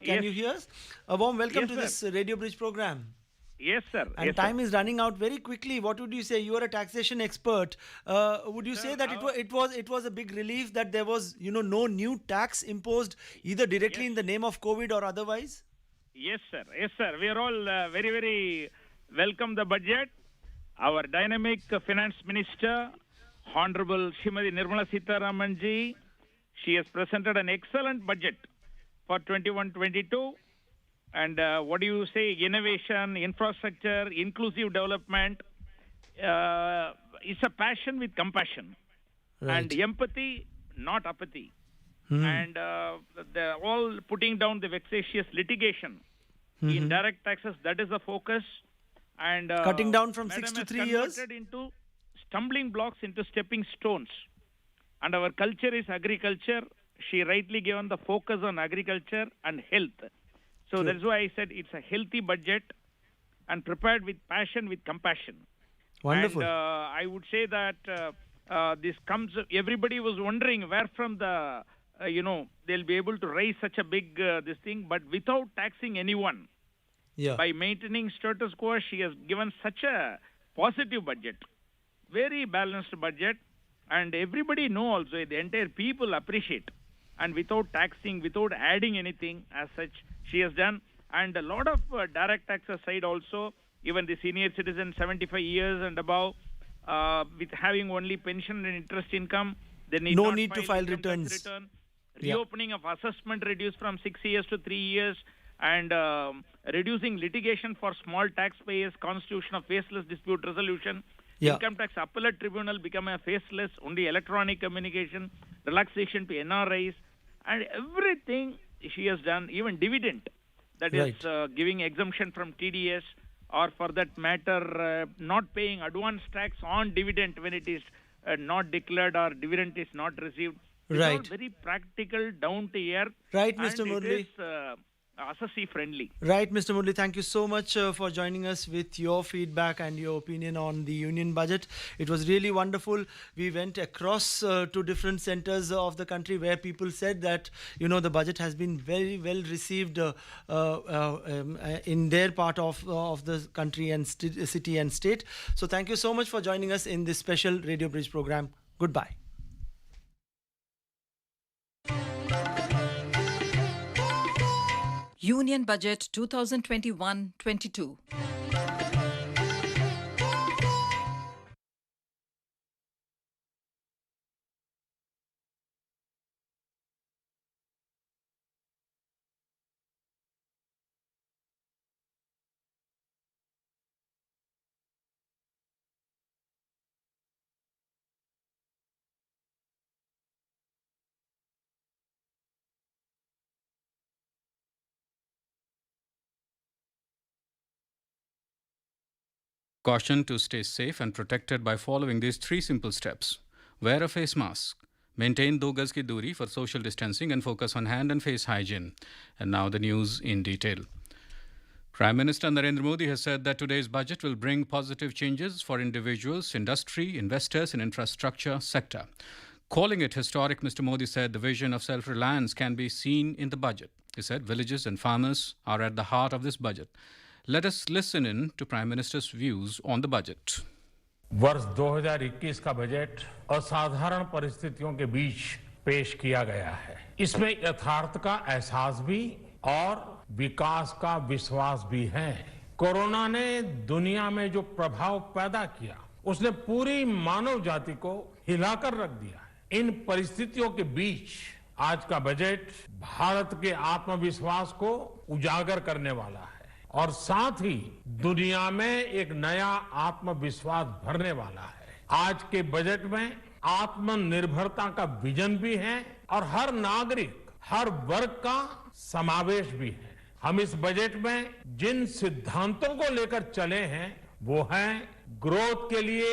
can you hear us? A warm welcome to this Radio Bridge program. Yes, sir. And time is running out very quickly. What would you say? You are a taxation expert. Would you say that it was a big relief that there was no new tax imposed either directly in the name of COVID or otherwise? Yes, sir. Yes, sir. We are all very, very welcome the budget. Our dynamic finance minister, Honorable Srimati Nirmala Sitharaman ji, she has presented an excellent budget for 21-22. And what do you say? Innovation, infrastructure, inclusive development. It's a passion with compassion. Right. And empathy, not apathy. And they're all putting down the vexatious litigation. In direct taxes, that is the focus. And cutting down from Madam 6 to has 3 years? converted into stumbling blocks into stepping stones. And our culture is agriculture. She rightly given the focus on agriculture and health. So that's why I said it's a healthy budget and prepared with passion, with compassion. Wonderful. And I would say that this comes, everybody was wondering where from the they'll be able to raise such a big this thing, but without taxing anyone. Yeah. By maintaining status quo, she has given such a positive budget, very balanced budget, and everybody know also, the entire people appreciate. And without taxing, without adding anything as such, she has done. And a lot of direct taxes side also, even the senior citizen 75 years and above, with having only pension and interest income, they need no not need to file returns. Return. Reopening of assessment reduced from 6 years to 3 years, and reducing litigation for small taxpayers, constitution of faceless dispute resolution. Income tax appellate tribunal become a faceless, only electronic communication, relaxation to NRIs, and everything she has done, even dividend, that is giving exemption from TDS, or for that matter, not paying advance tax on dividend when it is not declared or dividend is not received. It's all very practical, down to earth. Right, Mr. Murli. It is assessee friendly. Right, Mr. Murli. Thank you so much for joining us with your feedback and your opinion on the union budget. It was really wonderful. We went across to different centers of the country where people said that the budget has been very well received in their part of the country and city and state. So thank you so much for joining us in this special Radio Bridge program. Goodbye. Union Budget 2021-22. Caution to stay safe and protected by following these 3 simple steps. Wear a face mask. Maintain 2 gaz ki duri for social distancing and focus on hand and face hygiene. And now the news in detail. Prime Minister Narendra Modi has said that today's budget will bring positive changes for individuals, industry, investors and infrastructure sector. Calling it historic, Mr. Modi said the vision of self-reliance can be seen in the budget. He said villages and farmers are at the heart of this budget. Let us listen in to Prime Minister's views on the budget. वर्ष 2021 का budget असाधारण परिस्थितियों के बीच पेश किया गया है। इसमें यथार्थ का एहसास भी और विकास का विश्वास भी है। कोरोना ने दुनिया में जो प्रभाव पैदा किया, उसने पूरी मानव जाति को हिलाकर रख दिया है। इन परिस्थितियों के बीच आज का बजट भारत के आत्मविश्वास को उजागर करने वाला है और साथ ही दुनिया में एक नया आत्मविश्वास भरने वाला है। आज के बजट में आत्मनिर्भरता का विजन भी है और हर नागरिक, हर वर्ग का समावेश भी है। हम इस बजट में जिन सिद्धांतों को लेकर चले हैं वो हैं ग्रोथ के लिए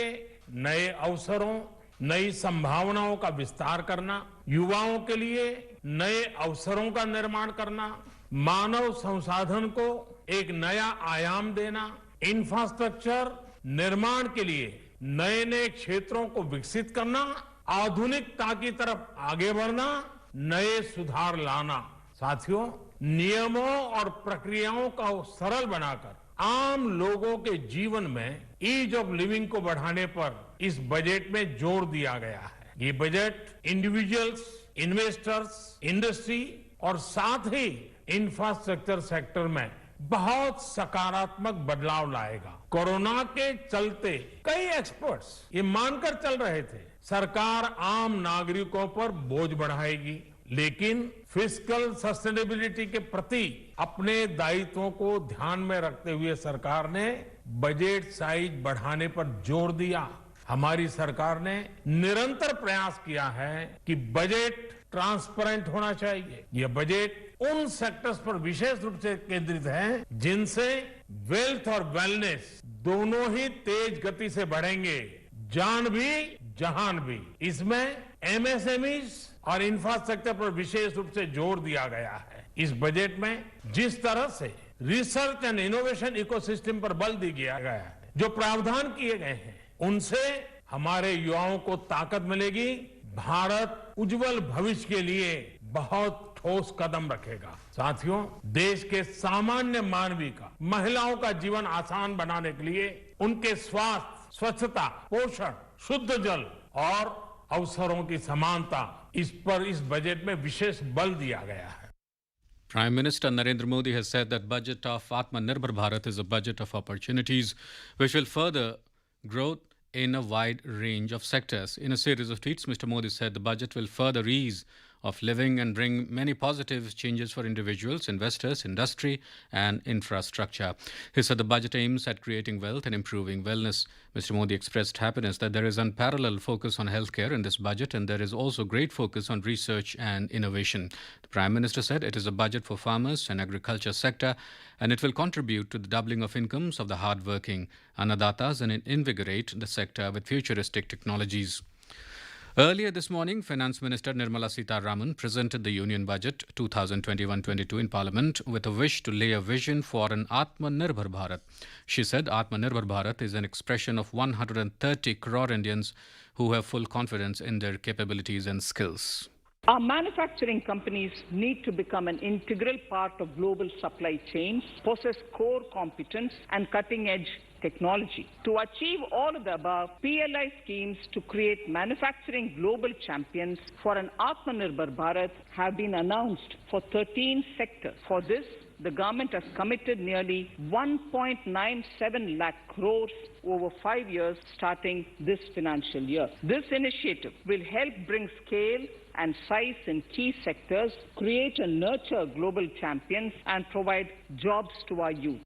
नए अवसरों, नई संभावनाओं का विस्तार करना, युवाओं के लिए नए अवसरों का निर्माण करना, मानव संसाधन को एक नया आयाम देना, इंफ्रास्ट्रक्चर निर्माण के लिए नए नए क्षेत्रों को विकसित करना, आधुनिकता की तरफ आगे बढ़ना, नए सुधार लाना। साथियों, नियमों और प्रक्रियाओं को सरल बनाकर आम लोगों के जीवन में ईज ऑफ लिविंग को बढ़ाने पर इस बजट में जोर दिया गया है। ये बजट इंडिविजुअल्स, इन्वेस्टर्स, इंडस्ट्री और साथ ही इंफ्रास्ट्रक्चर सेक्टर में बहुत सकारात्मक बदलाव लाएगा। कोरोना के चलते कई एक्सपर्ट्स ये मानकर चल रहे थे सरकार आम नागरिकों पर बोझ बढ़ाएगी, लेकिन फिस्कल सस्टेनेबिलिटी के प्रति अपने दायित्वों को ध्यान में रखते हुए सरकार ने बजट साइज बढ़ाने पर जोर दिया। हमारी सरकार ने निरंतर प्रयास किया है कि बजट ट्रांसपेरेंट होना चाहिए। यह बजट उन सेक्टर्स पर विशेष रूप से केंद्रित है जिनसे वेल्थ और वेलनेस दोनों ही तेज गति से बढ़ेंगे, जान भी जहान भी। इसमें एमएसएमईज और इंफ्रास्ट्रक्चर पर विशेष रूप से जोर दिया गया है। इस बजट में जिस तरह से रिसर्च एंड इनोवेशन इकोसिस्टम पर बल दिया गया है, जो प्रावधान किए गए हैं, उनसे हमारे युवाओं को ताकत मिलेगी। भारत उज्जवल भविष्य के लिए बहुत ठोस कदम रखेगा। साथियों, देश के सामान्य मानवी का, महिलाओं का जीवन आसान बनाने के लिए उनके स्वास्थ्य, स्वच्छता, पोषण, शुद्ध जल और अवसरों की समानता, इस पर इस बजट में विशेष बल दिया गया है। Prime Minister Narendra Modi has said that budget of Atmanirbhar Bharat is a budget of opportunities which will further growth in a wide range of sectors. In a series of tweets, Mr. Modi said the budget will further ease of living and bring many positive changes for individuals, investors, industry, and infrastructure. He said the budget aims at creating wealth and improving wellness. Mr. Modi expressed happiness that there is unparalleled focus on healthcare in this budget and there is also great focus on research and innovation. The Prime Minister said it is a budget for farmers and agriculture sector and it will contribute to the doubling of incomes of the hardworking Annadatas and invigorate the sector with futuristic technologies. Earlier this morning, Finance Minister Nirmala Sitharaman presented the Union Budget 2021-22 in Parliament with a wish to lay a vision for an Atmanirbhar Bharat. She said Atmanirbhar Bharat is an expression of 130 crore Indians who have full confidence in their capabilities and skills. Our manufacturing companies need to become an integral part of global supply chains, possess core competence and cutting-edge technology. To achieve all of the above, PLI schemes to create manufacturing global champions for an Atmanirbhar Bharat have been announced for 13 sectors. For this, the government has committed nearly 1.97 lakh crores over 5 years starting this financial year. This initiative will help bring scale and size in key sectors, create and nurture global champions, and provide jobs to our youth.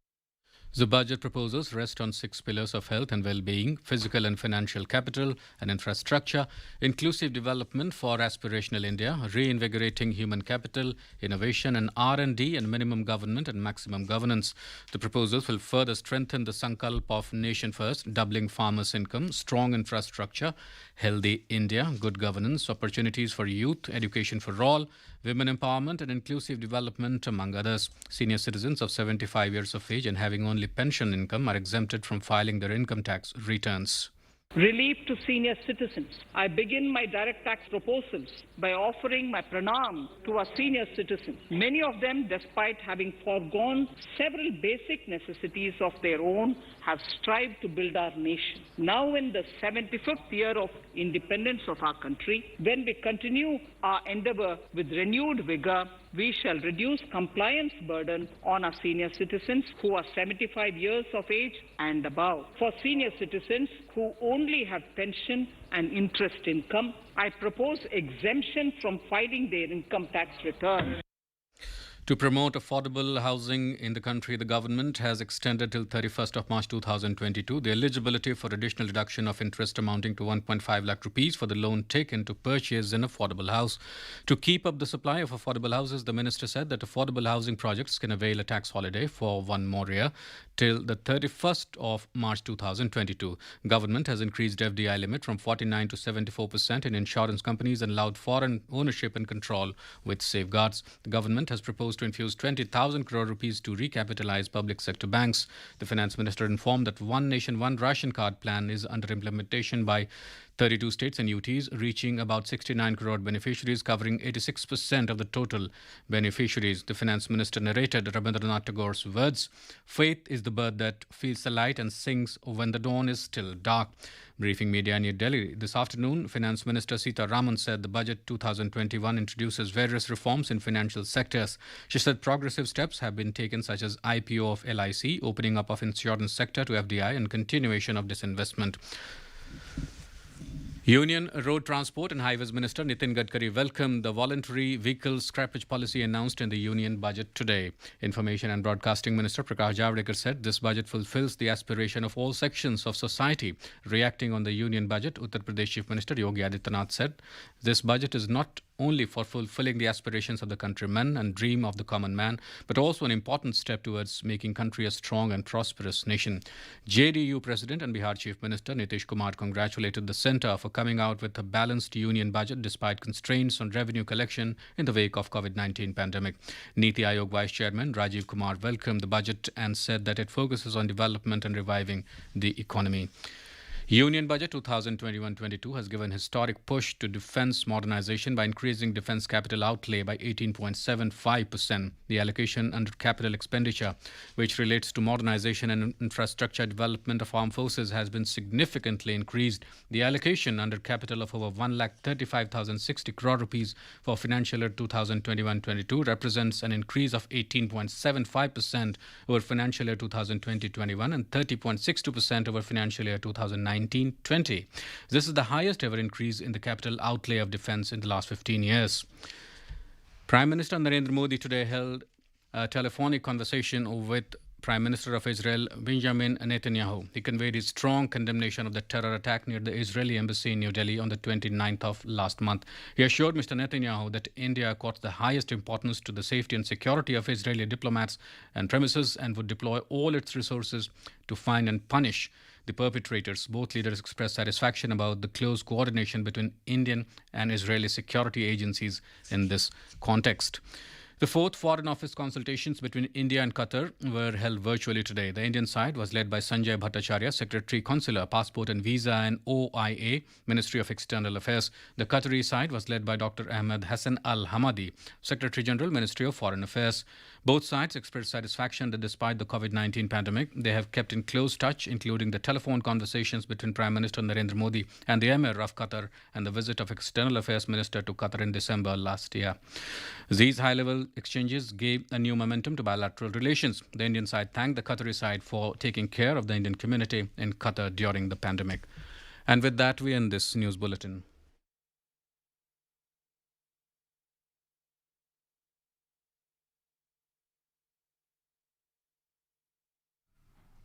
The budget proposals rest on 6 pillars of health and well-being, physical and financial capital and infrastructure, inclusive development for aspirational India, reinvigorating human capital, innovation and R&D, and minimum government and maximum governance. The proposals will further strengthen the Sankalp of Nation First, doubling farmers' income, strong infrastructure, healthy India, good governance, opportunities for youth, education for all, women empowerment and inclusive development, among others. Senior citizens of 75 years of age and having only pension income are exempted from filing their income tax returns. Relief to senior citizens. I begin my direct tax proposals by offering my pranam to our senior citizens. Many of them, despite having foregone several basic necessities of their own, have strived to build our nation. Now in the 75th year of independence of our country, when we continue our endeavor with renewed vigor, we shall reduce compliance burden on our senior citizens who are 75 years of age and above. For senior citizens who only have pension and interest income, I propose exemption from filing their income tax return. To promote affordable housing in the country, the government has extended till 31st of March 2022 the eligibility for additional deduction of interest amounting to 1.5 lakh rupees for the loan taken to purchase an affordable house. To keep up the supply of affordable houses, the minister said that affordable housing projects can avail a tax holiday for one more year till the 31st of March 2022. Government has increased FDI limit from 49 to 74% in insurance companies and allowed foreign ownership and control with safeguards. The government has proposed to infuse 20,000 crore rupees to recapitalize public sector banks. The finance minister informed that One Nation, One Ration Card plan is under implementation by 32 states and UTs, reaching about 69 crore beneficiaries, covering 86% of the total beneficiaries. The finance minister narrated Rabindranath Tagore's words, "Faith is the bird that feels the light and sings when the dawn is still dark." Briefing media in New Delhi this afternoon, Finance Minister Sita Raman said the budget 2021 introduces various reforms in financial sectors. She said progressive steps have been taken, such as IPO of LIC, opening up of insurance sector to FDI, and continuation of disinvestment. Union Road Transport and Highways Minister Nitin Gadkari welcomed the voluntary vehicle scrappage policy announced in the Union budget today. Information and Broadcasting Minister Prakash Javadekar said this budget fulfills the aspiration of all sections of society. Reacting on the Union budget, Uttar Pradesh Chief Minister Yogi Adityanath said this budget is not only for fulfilling the aspirations of the countrymen and dream of the common man, but also an important step towards making country a strong and prosperous nation. JDU President and Bihar Chief Minister Nitish Kumar congratulated the centre for coming out with a balanced union budget despite constraints on revenue collection in the wake of COVID-19 pandemic. Niti Aayog Vice Chairman Rajiv Kumar welcomed the budget and said that it focuses on development and reviving the economy. Union Budget 2021-22 has given historic push to defence modernisation by increasing defence capital outlay by 18.75%. The allocation under capital expenditure, which relates to modernisation and infrastructure development of armed forces, has been significantly increased. The allocation under capital of over 1,35,060 crore rupees for financial year 2021-22 represents an increase of 18.75% over financial year 2020-21 and 30.62% over financial year 2019-20. This is the highest ever increase in the capital outlay of defence in the last 15 years. Prime Minister Narendra Modi today held a telephonic conversation with Prime Minister of Israel Benjamin Netanyahu. He conveyed his strong condemnation of the terror attack near the Israeli embassy in New Delhi on the 29th of last month. He assured Mr. Netanyahu that India accords the highest importance to the safety and security of Israeli diplomats and premises and would deploy all its resources to find and punish the perpetrators. Both leaders expressed satisfaction about the close coordination between Indian and Israeli security agencies in this context. The fourth Foreign Office consultations between India and Qatar were held virtually today. The Indian side was led by Sanjay Bhattacharya, Secretary Consular, Passport and Visa and OIA, Ministry of External Affairs. The Qatari side was led by Dr. Ahmed Hassan Al Hamadi, Secretary General, Ministry of Foreign Affairs. Both sides expressed satisfaction that despite the COVID-19 pandemic, they have kept in close touch, including the telephone conversations between Prime Minister Narendra Modi and the Emir of Qatar and the visit of External Affairs Minister to Qatar in December last year. These high-level exchanges gave a new momentum to bilateral relations. The Indian side thanked the Qatari side for taking care of the Indian community in Qatar during the pandemic. And with that, we end this news bulletin.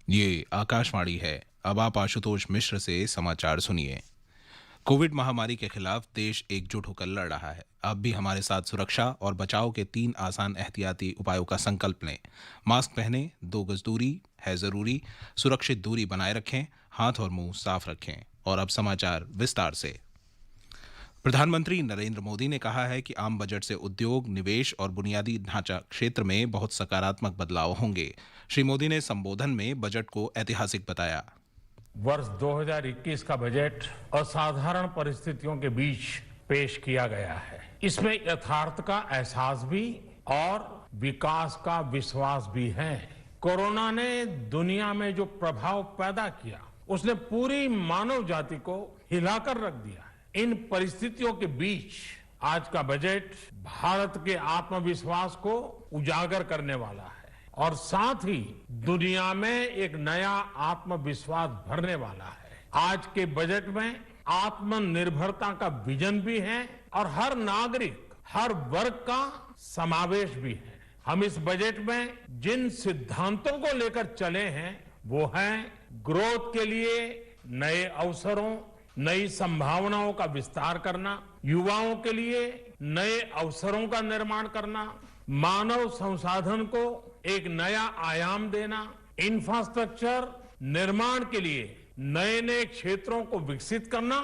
ये आकाशवाणी है। अब आप आशुतोष मिश्र से समाचार सुनिए। Covid महामारी के खिलाफ देश एकजुट होकर लड़ रहा है। अब भी हमारे साथ सुरक्षा और बचाव के 3 आसान एहतियाती उपायों का संकल्प लें। मास्क पहनें, 2 गज दूरी है जरूरी, सुरक्षित दूरी बनाए रखें, हाथ और मुंह साफ रखें। और अब समाचार विस्तार से। प्रधानमंत्री नरेंद्र मोदी ने कहा है कि आम बजट से उद्योग, निवेश और बुनियादी ढांचा क्षेत्र में बहुत सकारात्मक बदलाव होंगे। श्री मोदी ने संबोधन में बजट को ऐतिहासिक बताया। वर्ष 2021 का बजट असाधारण परिस्थितियों के बीच पेश किया गया है। इसमें यथार्थ का एहसास भी और विकास का विश्वास भी है। कोरोना ने दुनिया में जो प्रभाव पैदा किया, उसने पूरी मानव जाति को हिलाकर रख दिया है। इन परिस्थितियों के बीच आज का बजट भारत के आत्मविश्वास को उजागर करने वाला है और साथ ही दुनिया में एक नया आत्मविश्वास भरने वाला है। आज के बजट में आत्मनिर्भरता का विजन भी है और हर नागरिक, हर वर्ग का समावेश भी है। हम इस बजट में जिन सिद्धांतों को लेकर चले हैं वो हैं ग्रोथ के लिए नए अवसरों, नई संभावनाओं का विस्तार करना, युवाओं के लिए नए अवसरों का निर्माण करना, मानव संसाधन को एक नया आयाम देना, इंफ्रास्ट्रक्चर निर्माण के लिए नए नए क्षेत्रों को विकसित करना,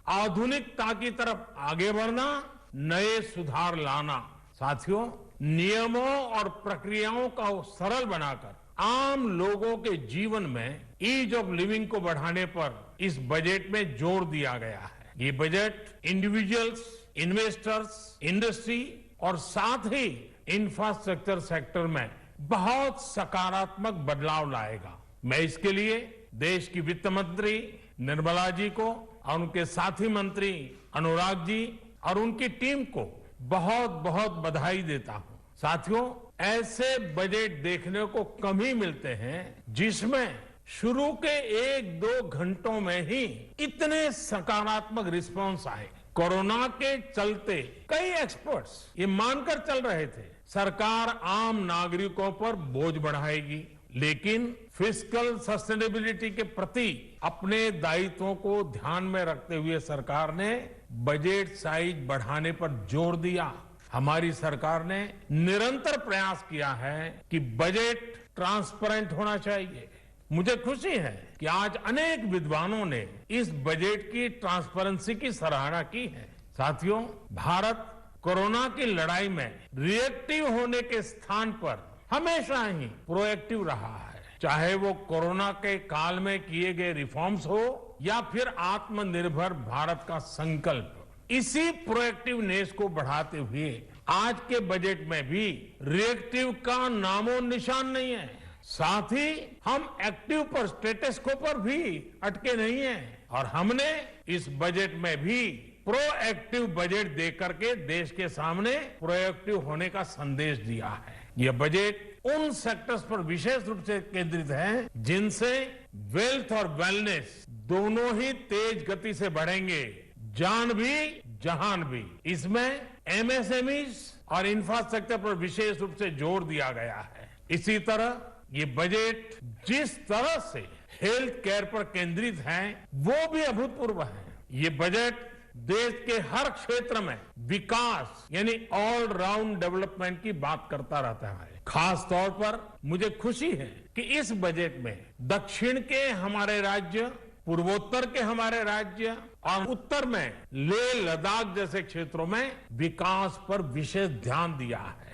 आधुनिकता की तरफ आगे बढ़ना, नए सुधार लाना। साथियों, नियमों और प्रक्रियाओं का सरल बनाकर आम लोगों के जीवन में ईज ऑफ लिविंग को बढ़ाने पर इस बजट में जोर दिया गया है। ये बजट इंडिविजुअल्स, इन्वेस्टर्स, इंडस्ट्री और साथ ही इंफ्रास्ट्रक्चर सेक्टर में बहुत सकारात्मक बदलाव लाएगा। मैं इसके लिए देश की वित्त मंत्री निर्मला जी को और उनके साथी मंत्री अनुराग जी और उनकी टीम को बहुत बहुत बधाई देता हूं। साथियों, ऐसे बजट देखने को कम ही मिलते हैं जिसमें शुरू के 1-2 घंटों में ही इतने सकारात्मक रिस्पांस आए। कोरोना के चलते कई एक्सपर्ट्स ये मानकर चल रहे थे सरकार आम नागरिकों पर बोझ बढ़ाएगी, लेकिन फिस्कल सस्टेनेबिलिटी के प्रति अपने दायित्वों को ध्यान में रखते हुए सरकार ने बजट साइज बढ़ाने पर जोर दिया। हमारी सरकार ने निरंतर प्रयास किया है कि बजट ट्रांसपेरेंट होना चाहिए। मुझे खुशी है कि आज अनेक विद्वानों ने इस बजट की ट्रांसपेरेंसी की सराहना की है। साथियों, भारत कोरोना की लड़ाई में रिएक्टिव होने के स्थान पर हमेशा ही प्रोएक्टिव रहा है। चाहे वो कोरोना के काल में किए गए रिफॉर्म्स हो या फिर आत्मनिर्भर भारत का संकल्प, इसी प्रोएक्टिवनेस को बढ़ाते हुए आज के बजट में भी रिएक्टिव का नामो निशान नहीं है। साथ ही हम एक्टिव पर, स्टेटस को पर भी अटके नहीं हैं और हमने इस बजट में भी प्रोएक्टिव बजट दे करके देश के सामने प्रोएक्टिव होने का संदेश दिया है। यह बजट उन सेक्टर्स पर विशेष रूप से केंद्रित है जिनसे वेल्थ और वेलनेस दोनों ही तेज गति से बढ़ेंगे, जान भी जहान भी। इसमें एमएसएमईज और इंफ्रास्ट्रक्चर पर विशेष रूप से जोर दिया गया है। इसी तरह ये बजट जिस तरह से हेल्थ केयर पर केंद्रित है वो भी अभूतपूर्व है। ये बजट देश के हर क्षेत्र में विकास यानी ऑल राउंड डेवलपमेंट की बात करता रहता है। खास तौर पर मुझे खुशी है कि इस बजट में दक्षिण के हमारे राज्य, पूर्वोत्तर के हमारे राज्य और उत्तर में लेह लद्दाख जैसे क्षेत्रों में विकास पर विशेष ध्यान दिया है।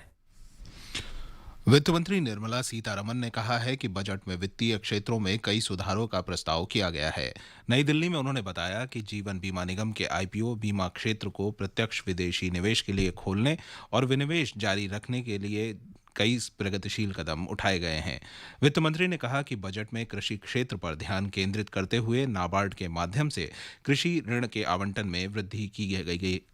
वित्त मंत्री निर्मला सीतारमण ने कहा है कि बजट में वित्तीय क्षेत्रों में कई सुधारों का प्रस्ताव किया गया है। नई दिल्ली में उन्होंने बताया कि जीवन बीमा निगम के आईपीओ बीमा क्षेत्र को प्रत्यक्ष विदेशी निवेश के लिए खोलने और विनिवेश जारी रखने के लिए कई प्रगतिशील कदम उठाए गए हैं। वित्त मंत्री ने कहा कि बजट में कृषि क्षेत्र पर ध्यान केंद्रित करते हुए नाबार्ड के माध्यम से कृषि ऋण के आवंटन में वृद्धि की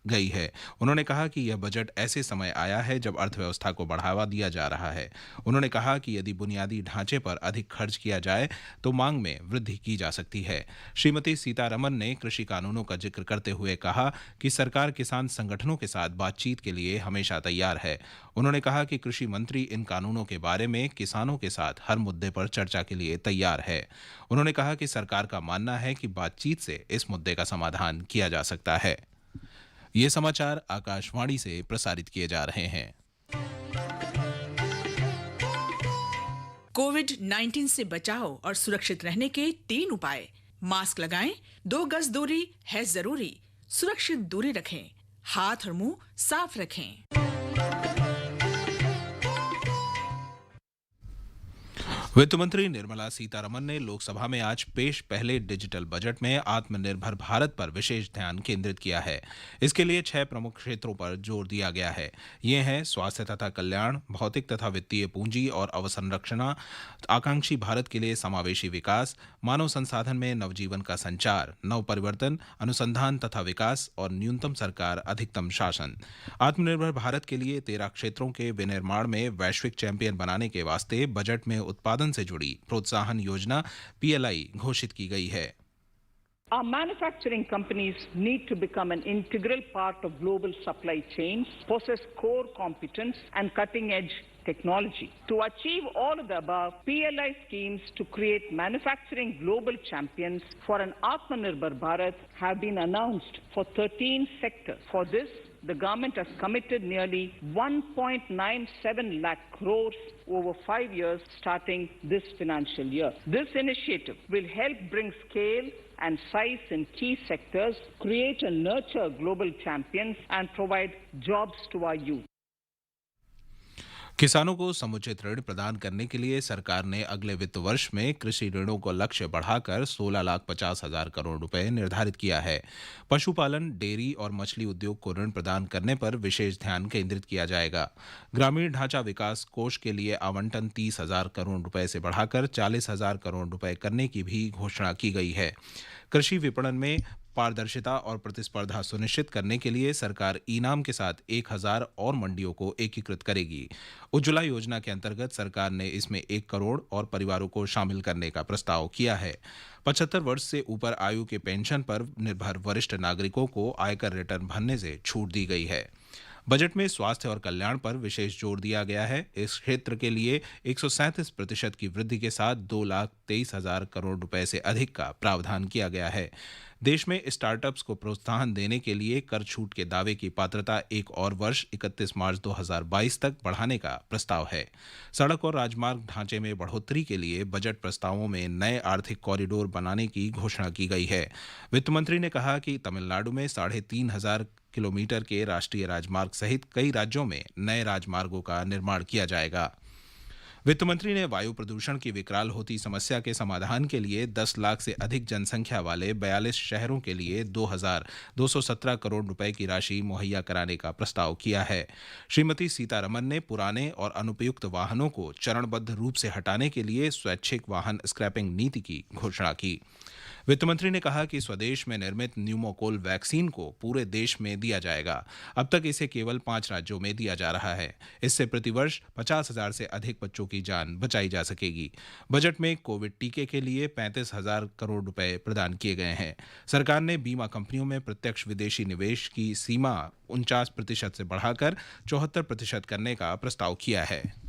गई है। उन्होंने कहा कि यह बजट ऐसे समय आया है जब अर्थव्यवस्था को बढ़ावा दिया जा रहा है। उन्होंने कहा कि यदि बुनियादी ढांचे पर अधिक खर्च किया जाए तो मांग में वृद्धि की जा सकती है। श्रीमती सीतारमण ने कृषि कानूनों का जिक्र करते हुए कहा कि सरकार किसान संगठनों के साथ बातचीत के लिए हमेशा तैयार है। उन्होंने कहा कि कृषि मंत्री इन कानूनों के बारे में किसानों के साथ हर मुद्दे पर चर्चा के लिए तैयार है। उन्होंने कहा कि सरकार का मानना है कि बातचीत से इस मुद्दे का समाधान किया जा सकता है। ये समाचार आकाशवाणी से प्रसारित किए जा रहे हैं। कोविड-19 से बचाव और सुरक्षित रहने के 3 उपाय। मास्क लगाएं, 2 गज दूरी है जरूरी, सुरक्षित दूरी रखें, हाथ और मुंह साफ रखें। वित्त मंत्री निर्मला सीतारमण ने लोकसभा में आज पेश पहले डिजिटल बजट में आत्मनिर्भर भारत पर विशेष ध्यान केंद्रित किया है। इसके लिए 6 प्रमुख क्षेत्रों पर जोर दिया गया है। ये हैं स्वास्थ्य तथा कल्याण, भौतिक तथा वित्तीय पूंजी और अवसंरचना, आकांक्षी भारत के लिए समावेशी विकास, मानव संसाधन में नवजीवन का संचार, नव परिवर्तन, अनुसंधान तथा विकास और न्यूनतम सरकार अधिकतम शासन। आत्मनिर्भर भारत के लिए 13 क्षेत्रों के विनिर्माण में वैश्विक चैंपियन बनाने के वास्ते बजट में उत्पादन से जुड़ी प्रोत्साहन योजना पीएलआई घोषित की गई है। Our manufacturing companies need to become an integral part of global supply chains, possess core competence and cutting-edge technology. To achieve all of the above, PLI schemes to create manufacturing global champions for an Atmanirbhar Bharat have been announced for 13 sectors. For this, the government has committed nearly 1.97 lakh crores over 5 years starting this financial year. This initiative will help bring scale and size in key sectors, create and nurture global champions, and provide jobs to our youth. किसानों को समुचित ऋण प्रदान करने के लिए सरकार ने अगले वित्त वर्ष में कृषि ऋणों को लक्ष्य बढ़ाकर 16,50,000 करोड़ रुपए निर्धारित किया है। पशुपालन, डेयरी और मछली उद्योग को ऋण प्रदान करने पर विशेष ध्यान केंद्रित किया जाएगा। ग्रामीण ढांचा विकास कोष के लिए आवंटन 30,000 करोड़ रुपए से बढ़ाकर 40,000 करोड़ रुपए करने की भी घोषणा की गई है। कृषि विपणन में पारदर्शिता और प्रतिस्पर्धा सुनिश्चित करने के लिए सरकार इनाम के साथ 1,000 और मंडियों को एकीकृत करेगी। उज्ज्वला योजना के अंतर्गत सरकार ने इसमें 1 करोड़ और परिवारों को शामिल करने का प्रस्ताव किया है। 75 वर्ष से ऊपर आयु के पेंशन पर निर्भर वरिष्ठ नागरिकों को आयकर रिटर्न भरने से छूट दी गई है। बजट में स्वास्थ्य और कल्याण पर विशेष जोर दिया गया है। इस क्षेत्र के लिए 137% की वृद्धि के साथ 2,23,000 करोड़ रुपए से अधिक का प्रावधान किया गया है। देश में स्टार्टअप्स को प्रोत्साहन देने के लिए कर छूट के दावे की पात्रता एक और वर्ष 31 मार्च 2022 तक बढ़ाने का प्रस्ताव है। सड़क और राजमार्ग ढांचे में बढ़ोतरी के लिए बजट प्रस्तावों में नए आर्थिक कॉरिडोर बनाने की घोषणा की गई है। वित्त मंत्री ने कहा कि तमिलनाडु में 3,500 किलोमीटर के राष्ट्रीय राजमार्ग सहित कई राज्यों में नए राजमार्गों का निर्माण किया जाएगा। वित्त मंत्री ने वायु प्रदूषण की विकराल होती समस्या के समाधान के लिए 10 लाख से अधिक जनसंख्या वाले 42 शहरों के लिए 2,217 करोड़ रुपए की राशि मुहैया कराने का प्रस्ताव किया है। श्रीमती सीतारमण ने पुराने और अनुपयुक्त वाहनों को चरणबद्ध रूप से हटाने के लिए स्वैच्छिक वाहन स्क्रैपिंग नीति की घोषणा की। वित्त मंत्री ने कहा कि स्वदेश में निर्मित न्यूमोकोल वैक्सीन को पूरे देश में दिया जाएगा। अब तक इसे केवल 5 राज्यों में दिया जा रहा है। इससे प्रतिवर्ष 50,000 से अधिक बच्चों की जान बचाई जा सकेगी। बजट में कोविड टीके के लिए 35,000 करोड़ रुपए प्रदान किए गए हैं। सरकार ने बीमा कंपनियों में प्रत्यक्ष विदेशी निवेश की सीमा 49% से बढ़ाकर 74% करने का प्रस्ताव किया है।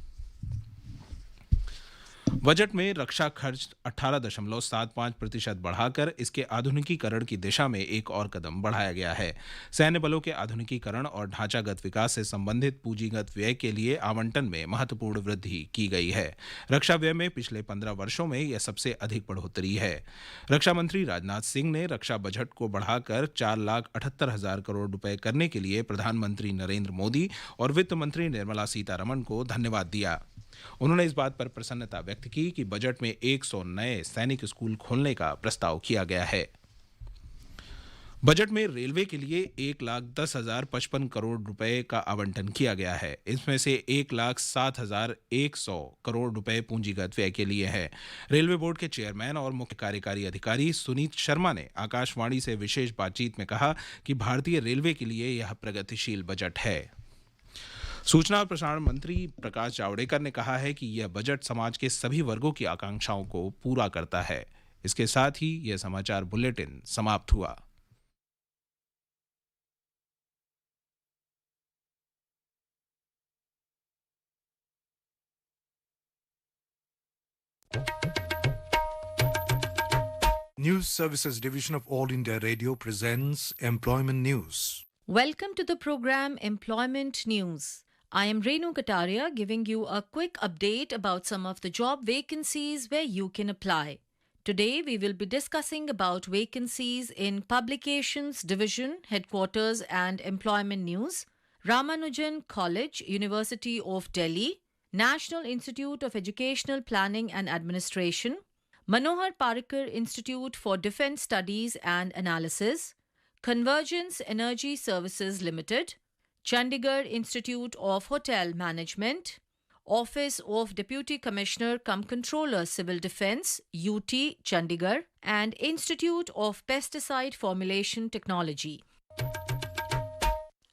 बजट में रक्षा खर्च 18.75% बढ़ाकर इसके आधुनिकीकरण की दिशा में एक और कदम बढ़ाया गया है। सैन्य बलों के आधुनिकीकरण और ढांचागत विकास से संबंधित पूंजीगत व्यय के लिए आवंटन में महत्वपूर्ण वृद्धि की गई है। रक्षा व्यय में पिछले 15 वर्षों में यह सबसे अधिक बढ़ोतरी है। रक्षा मंत्री राजनाथ सिंह ने रक्षा बजट को बढ़ाकर 4,78,000 करोड़ रुपए करने के लिए प्रधानमंत्री नरेंद्र मोदी और वित्त मंत्री निर्मला सीतारमण को धन्यवाद दिया। उन्होंने इस बात पर प्रसन्नता व्यक्त की कि बजट में 100 नए सैनिक स्कूल खोलने का प्रस्ताव किया गया है। बजट में रेलवे के लिए 1,10,055 करोड़ रुपए का आवंटन किया गया है। इसमें से 1,07,100 करोड़ रुपए पूंजीगत व्यय के लिए है। रेलवे बोर्ड के चेयरमैन और मुख्य कार्यकारी अधिकारी सुनीत शर्मा ने आकाशवाणी से विशेष बातचीत में कहा कि भारतीय रेलवे के लिए यह प्रगतिशील बजट है। सूचना और प्रसारण मंत्री प्रकाश जावड़ेकर ने कहा है कि यह बजट समाज के सभी वर्गों की आकांक्षाओं को पूरा करता है। इसके साथ ही यह समाचार बुलेटिन समाप्त हुआ। News Services Division of All India Radio presents Employment News. Welcome to the program Employment News. I am Renu Kataria giving you a quick update about some of the job vacancies where you can apply. Today we will be discussing about vacancies in Publications Division, Headquarters and Employment News, Ramanujan College, University of Delhi, National Institute of Educational Planning and Administration, Manohar Parrikar Institute for Defence Studies and Analysis, Convergence Energy Services Limited, Chandigarh Institute of Hotel Management, Office of Deputy Commissioner cum Controller Civil Defence, UT Chandigarh, and Institute of Pesticide Formulation Technology.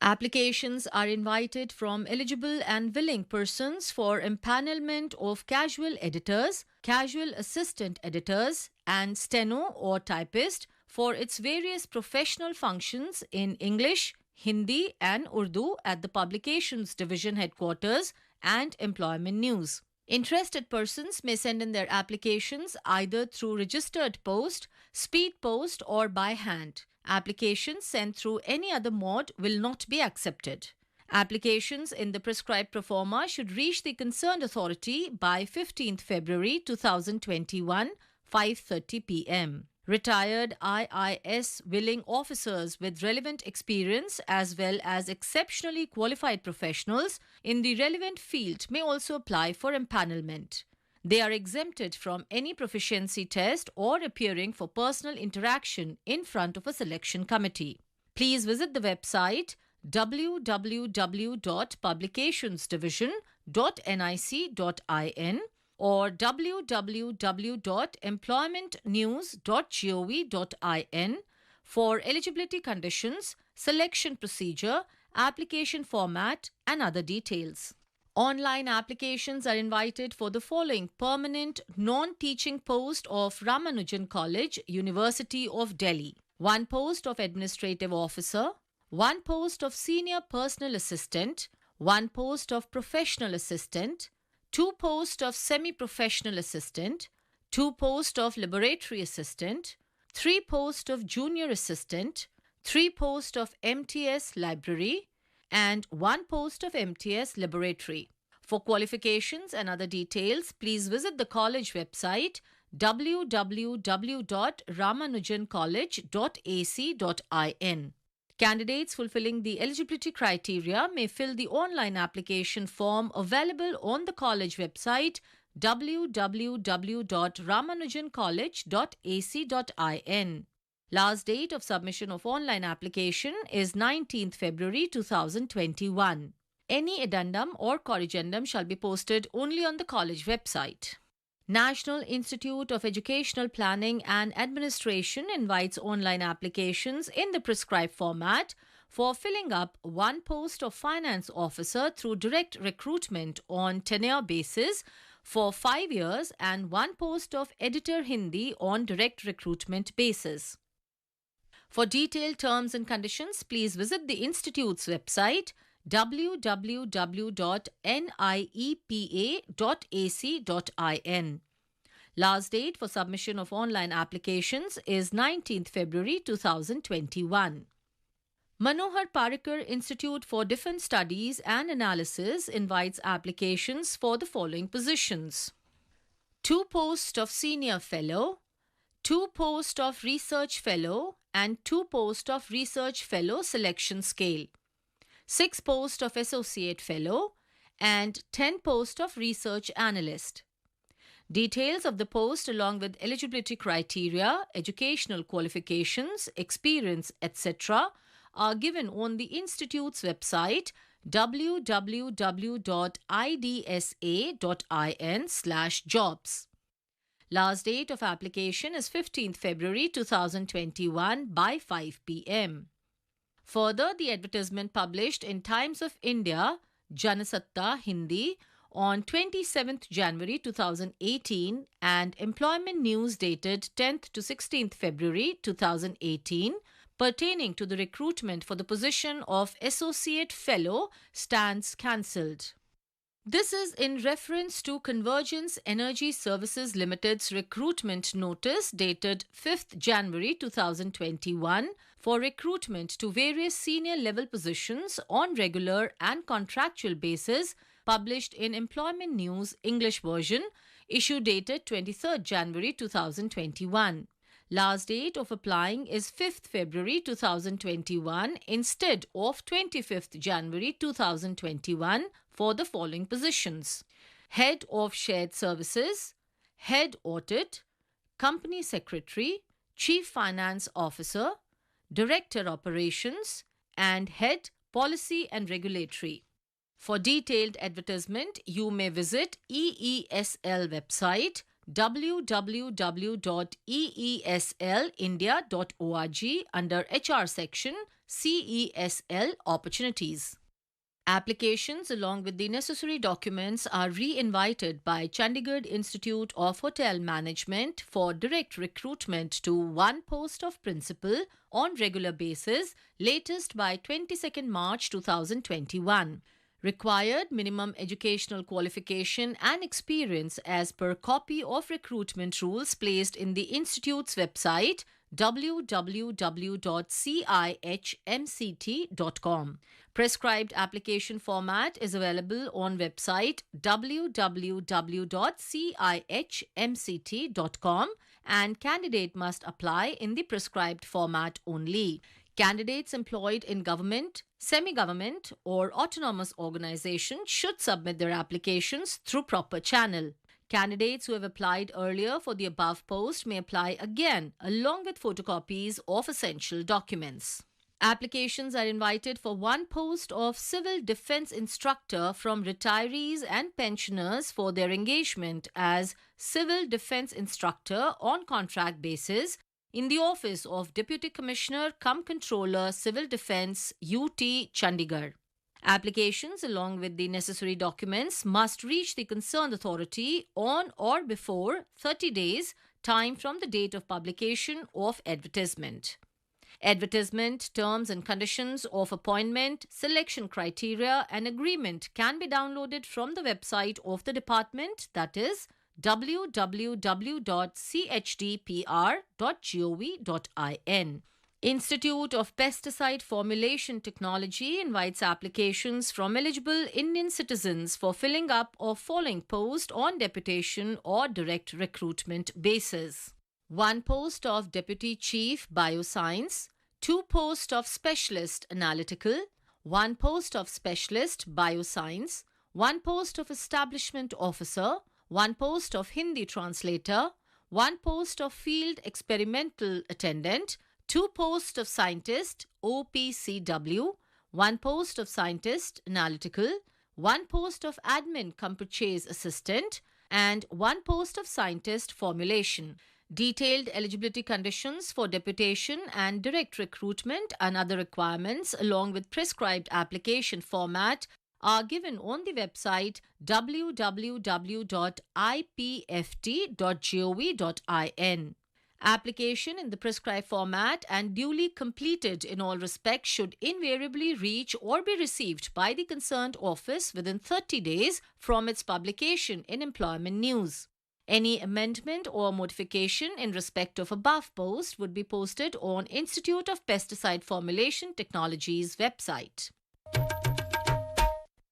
Applications are invited from eligible and willing persons for empanelment of casual editors, casual assistant editors, and steno or typist for its various professional functions in English, Hindi, and Urdu at the Publications Division Headquarters and Employment News. Interested persons may send in their applications either through registered post, speed post, or by hand. Applications sent through any other mode will not be accepted. Applications in the prescribed proforma should reach the concerned authority by 15th February 2021, 5:30 p.m. Retired IIS willing officers with relevant experience as well as exceptionally qualified professionals in the relevant field may also apply for empanelment. They are exempted from any proficiency test or appearing for personal interaction in front of a selection committee. Please visit the website www.publicationsdivision.nic.in or www.employmentnews.gov.in for eligibility conditions, selection procedure, application format, and other details. Online applications are invited for the following permanent non-teaching post of Ramanujan College, University of Delhi. 1 post of Administrative Officer, 1 post of Senior Personal Assistant, 1 post of Professional Assistant, 2 posts of Semi-Professional Assistant, 2 posts of Laboratory Assistant, 3 posts of Junior Assistant, 3 posts of MTS Library, and 1 post of MTS Laboratory. For qualifications and other details, please visit the college website www.ramanujancollege.ac.in. Candidates fulfilling the eligibility criteria may fill the online application form available on the college website www.ramanujancollege.ac.in. Last date of submission of online application is 19th February 2021. Any addendum or corrigendum shall be posted only on the college website. National Institute of Educational Planning and Administration invites online applications in the prescribed format for filling up 1 post of Finance Officer through direct recruitment on tenure basis for 5 years and 1 post of Editor Hindi on direct recruitment basis. For detailed terms and conditions, please visit the Institute's website www.niepa.ac.in. Last date for submission of online applications is 19th February 2021. Manohar Parrikar Institute for Defence Studies and Analysis invites applications for the following positions: 2 posts of Senior Fellow, 2 posts of Research Fellow, and 2 posts of Research Fellow selection scale, 6 posts of Associate Fellow, and 10 posts of Research Analyst. Details of the post along with eligibility criteria, educational qualifications, experience, etc. are given on the Institute's website www.idsa.in/jobs. Last date of application is 15th February 2021 by 5 p.m. Further, the advertisement published in Times of India, Janasatta Hindi, on 27th January 2018 and Employment News dated 10th to 16th February 2018 pertaining to the recruitment for the position of Associate Fellow stands cancelled. This is in reference to Convergence Energy Services Limited's recruitment notice dated 5th January 2021 for recruitment to various senior level positions on regular and contractual basis, published in Employment News English version, issue dated 23rd January 2021. Last date of applying is 5th February 2021 instead of 25th January 2021 for the following positions: Head of Shared Services, Head Audit, Company Secretary, Chief Finance Officer, Director Operations, and Head Policy and Regulatory. For detailed advertisement, you may visit EESL website www.eeslindia.org under HR section CESL Opportunities. Applications along with the necessary documents are re-invited by Chandigarh Institute of Hotel Management for direct recruitment to one post of principal on regular basis, latest by 22nd March 2021. Required minimum educational qualification and experience as per copy of recruitment rules placed in the Institute's website www.cihmct.com. Prescribed application format is available on website www.cihmct.com and candidate must apply in the prescribed format only. Candidates employed in government, semi-government or autonomous organization should submit their applications through proper channel. Candidates who have applied earlier for the above post may apply again along with photocopies of essential documents. Applications are invited for one post of Civil Defence Instructor from retirees and pensioners for their engagement as Civil Defence Instructor on contract basis in the office of Deputy Commissioner cum Controller Civil Defence UT Chandigarh. Applications along with the necessary documents must reach the concerned authority on or before 30 days time from the date of publication of advertisement. Advertisement, terms and conditions of appointment, selection criteria and agreement can be downloaded from the website of the department, that is www.chdpr.gov.in. Institute of Pesticide Formulation Technology invites applications from eligible Indian citizens for filling up or following post on deputation or direct recruitment basis. One post of Deputy Chief Bioscience, two posts of Specialist Analytical, one post of Specialist Bioscience, one post of Establishment Officer, one post of Hindi Translator, one post of Field Experimental Attendant, two posts of Scientist OPCW, one post of Scientist Analytical, one post of Admin cum Purchase Assistant, and one post of Scientist Formulation. Detailed eligibility conditions for deputation and direct recruitment and other requirements along with prescribed application format are given on the website www.ipft.gov.in. Application in the prescribed format and duly completed in all respects should invariably reach or be received by the concerned office within 30 days from its publication in Employment News. Any amendment or modification in respect of above post would be posted on Institute of Pesticide Formulation Technologies website.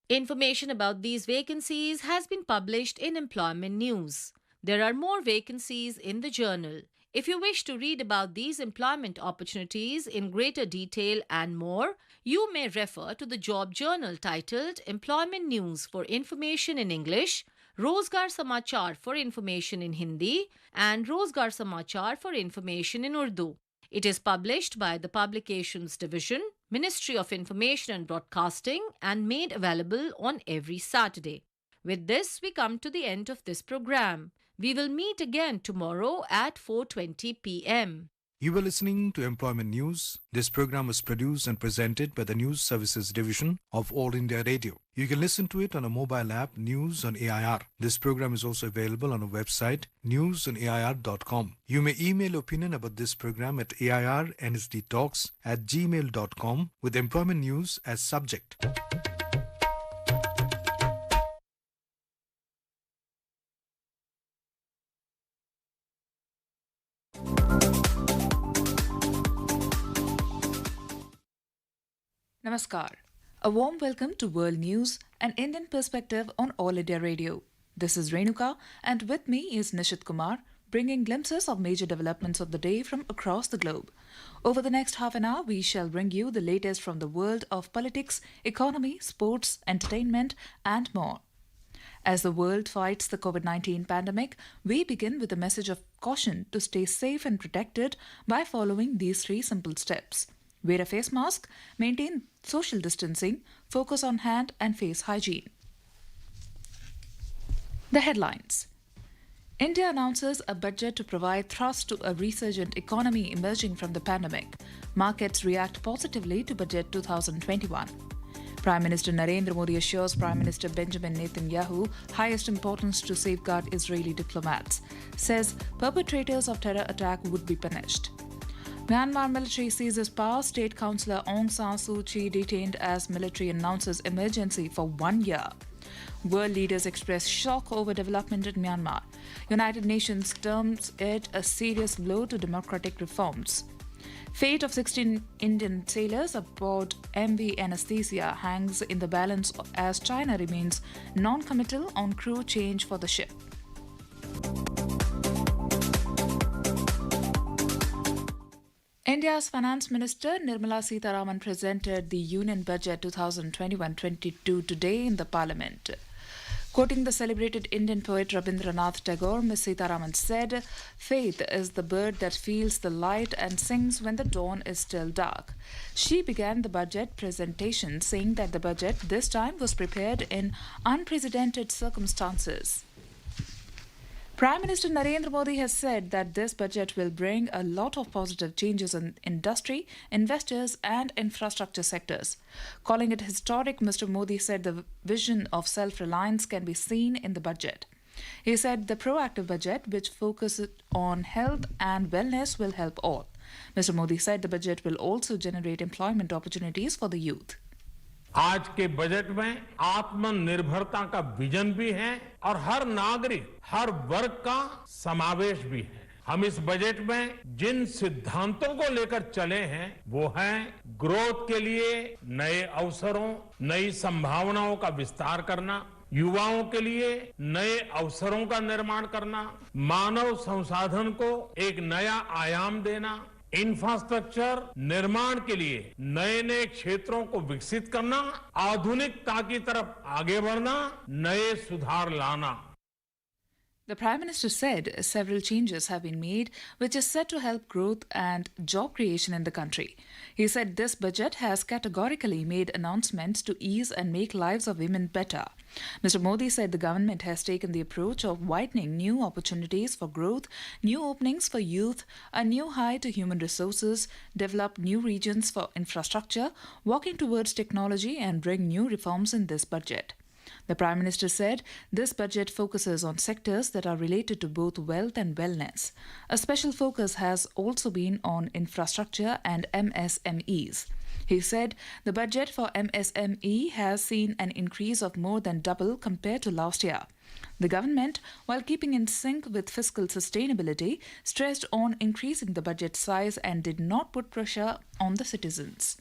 Information about these vacancies has been published in Employment News. There are more vacancies in the journal. If you wish to read about these employment opportunities in greater detail and more, you may refer to the job journal titled Employment News for Information in English, Rozgar Samachar for Information in Hindi, and Rozgar Samachar for Information in Urdu. It is published by the Publications Division, Ministry of Information and Broadcasting, and made available on every Saturday. With this, we come to the end of this program. We will meet again tomorrow at 4:20 p.m. You were listening to Employment News. This program was produced and presented by the News Services Division of All India Radio. You can listen to it on a mobile app, News on AIR. This program is also available on our website, newsonair.com. You may email opinion about this program at airnsdtalks@gmail.com with Employment News as subject. Namaskar. A warm welcome to World News, an Indian perspective on All India Radio. This is Renuka, and with me is Nishit Kumar, bringing glimpses of major developments of the day from across the globe. Over the next half an hour, we shall bring you the latest from the world of politics, economy, sports, entertainment, and more. As the world fights the COVID-19 pandemic, we begin with a message of caution to stay safe and protected by following these 3 simple steps. Wear a face mask, maintain social distancing, focus on hand and face hygiene. The headlines. India announces a budget to provide thrust to a resurgent economy emerging from the pandemic. Markets react positively to Budget 2021. Prime Minister Narendra Modi assures Prime Minister Benjamin Netanyahu highest importance to safeguard Israeli diplomats. Says perpetrators of terror attack would be punished. Myanmar military seizes power. State Councillor Aung San Suu Kyi detained as military announces emergency for 1 year. World leaders express shock over development in Myanmar. United Nations terms it a serious blow to democratic reforms. Fate of 16 Indian sailors aboard MV Anesthesia hangs in the balance as China remains non-committal on crew change for the ship. India's Finance Minister Nirmala Sitharaman presented the Union Budget 2021-22 today in the Parliament. Quoting the celebrated Indian poet Rabindranath Tagore, Ms. Sitharaman said, "Faith is the bird that feels the light and sings when the dawn is still dark." She began the budget presentation saying that the budget this time was prepared in unprecedented circumstances. Prime Minister Narendra Modi has said that this budget will bring a lot of positive changes in industry, investors, and infrastructure sectors. Calling it historic, Mr. Modi said the vision of self-reliance can be seen in the budget. He said the proactive budget, which focuses on health and wellness, will help all. Mr. Modi said the budget will also generate employment opportunities for the youth. आज के budget में आत्मनिर्भरता का vision भी है और हर नागरिक, हर वर्ग का समावेश भी है। हम इस बजट में जिन सिद्धांतों को लेकर चले हैं वो हैं ग्रोथ के लिए नए अवसरों, नई संभावनाओं का विस्तार करना, युवाओं के लिए नए अवसरों का निर्माण करना, मानव संसाधन को एक नया आयाम देना, इंफ्रास्ट्रक्चर निर्माण के लिए नए नए क्षेत्रों को विकसित करना, आधुनिकता की तरफ आगे बढ़ना, नए सुधार लाना। The Prime Minister said several changes have been made, which is set to help growth and job creation in the country. He said this budget has categorically made announcements to ease and make lives of women better. Mr. Modi said the government has taken the approach of widening new opportunities for growth, new openings for youth, a new high to human resources, develop new regions for infrastructure, working towards technology and bring new reforms in this budget. The Prime Minister said this budget focuses on sectors that are related to both wealth and wellness. A special focus has also been on infrastructure and MSMEs. He said the budget for MSME has seen an increase of more than double compared to last year. The government, while keeping in sync with fiscal sustainability, stressed on increasing the budget size and did not put pressure on the citizens.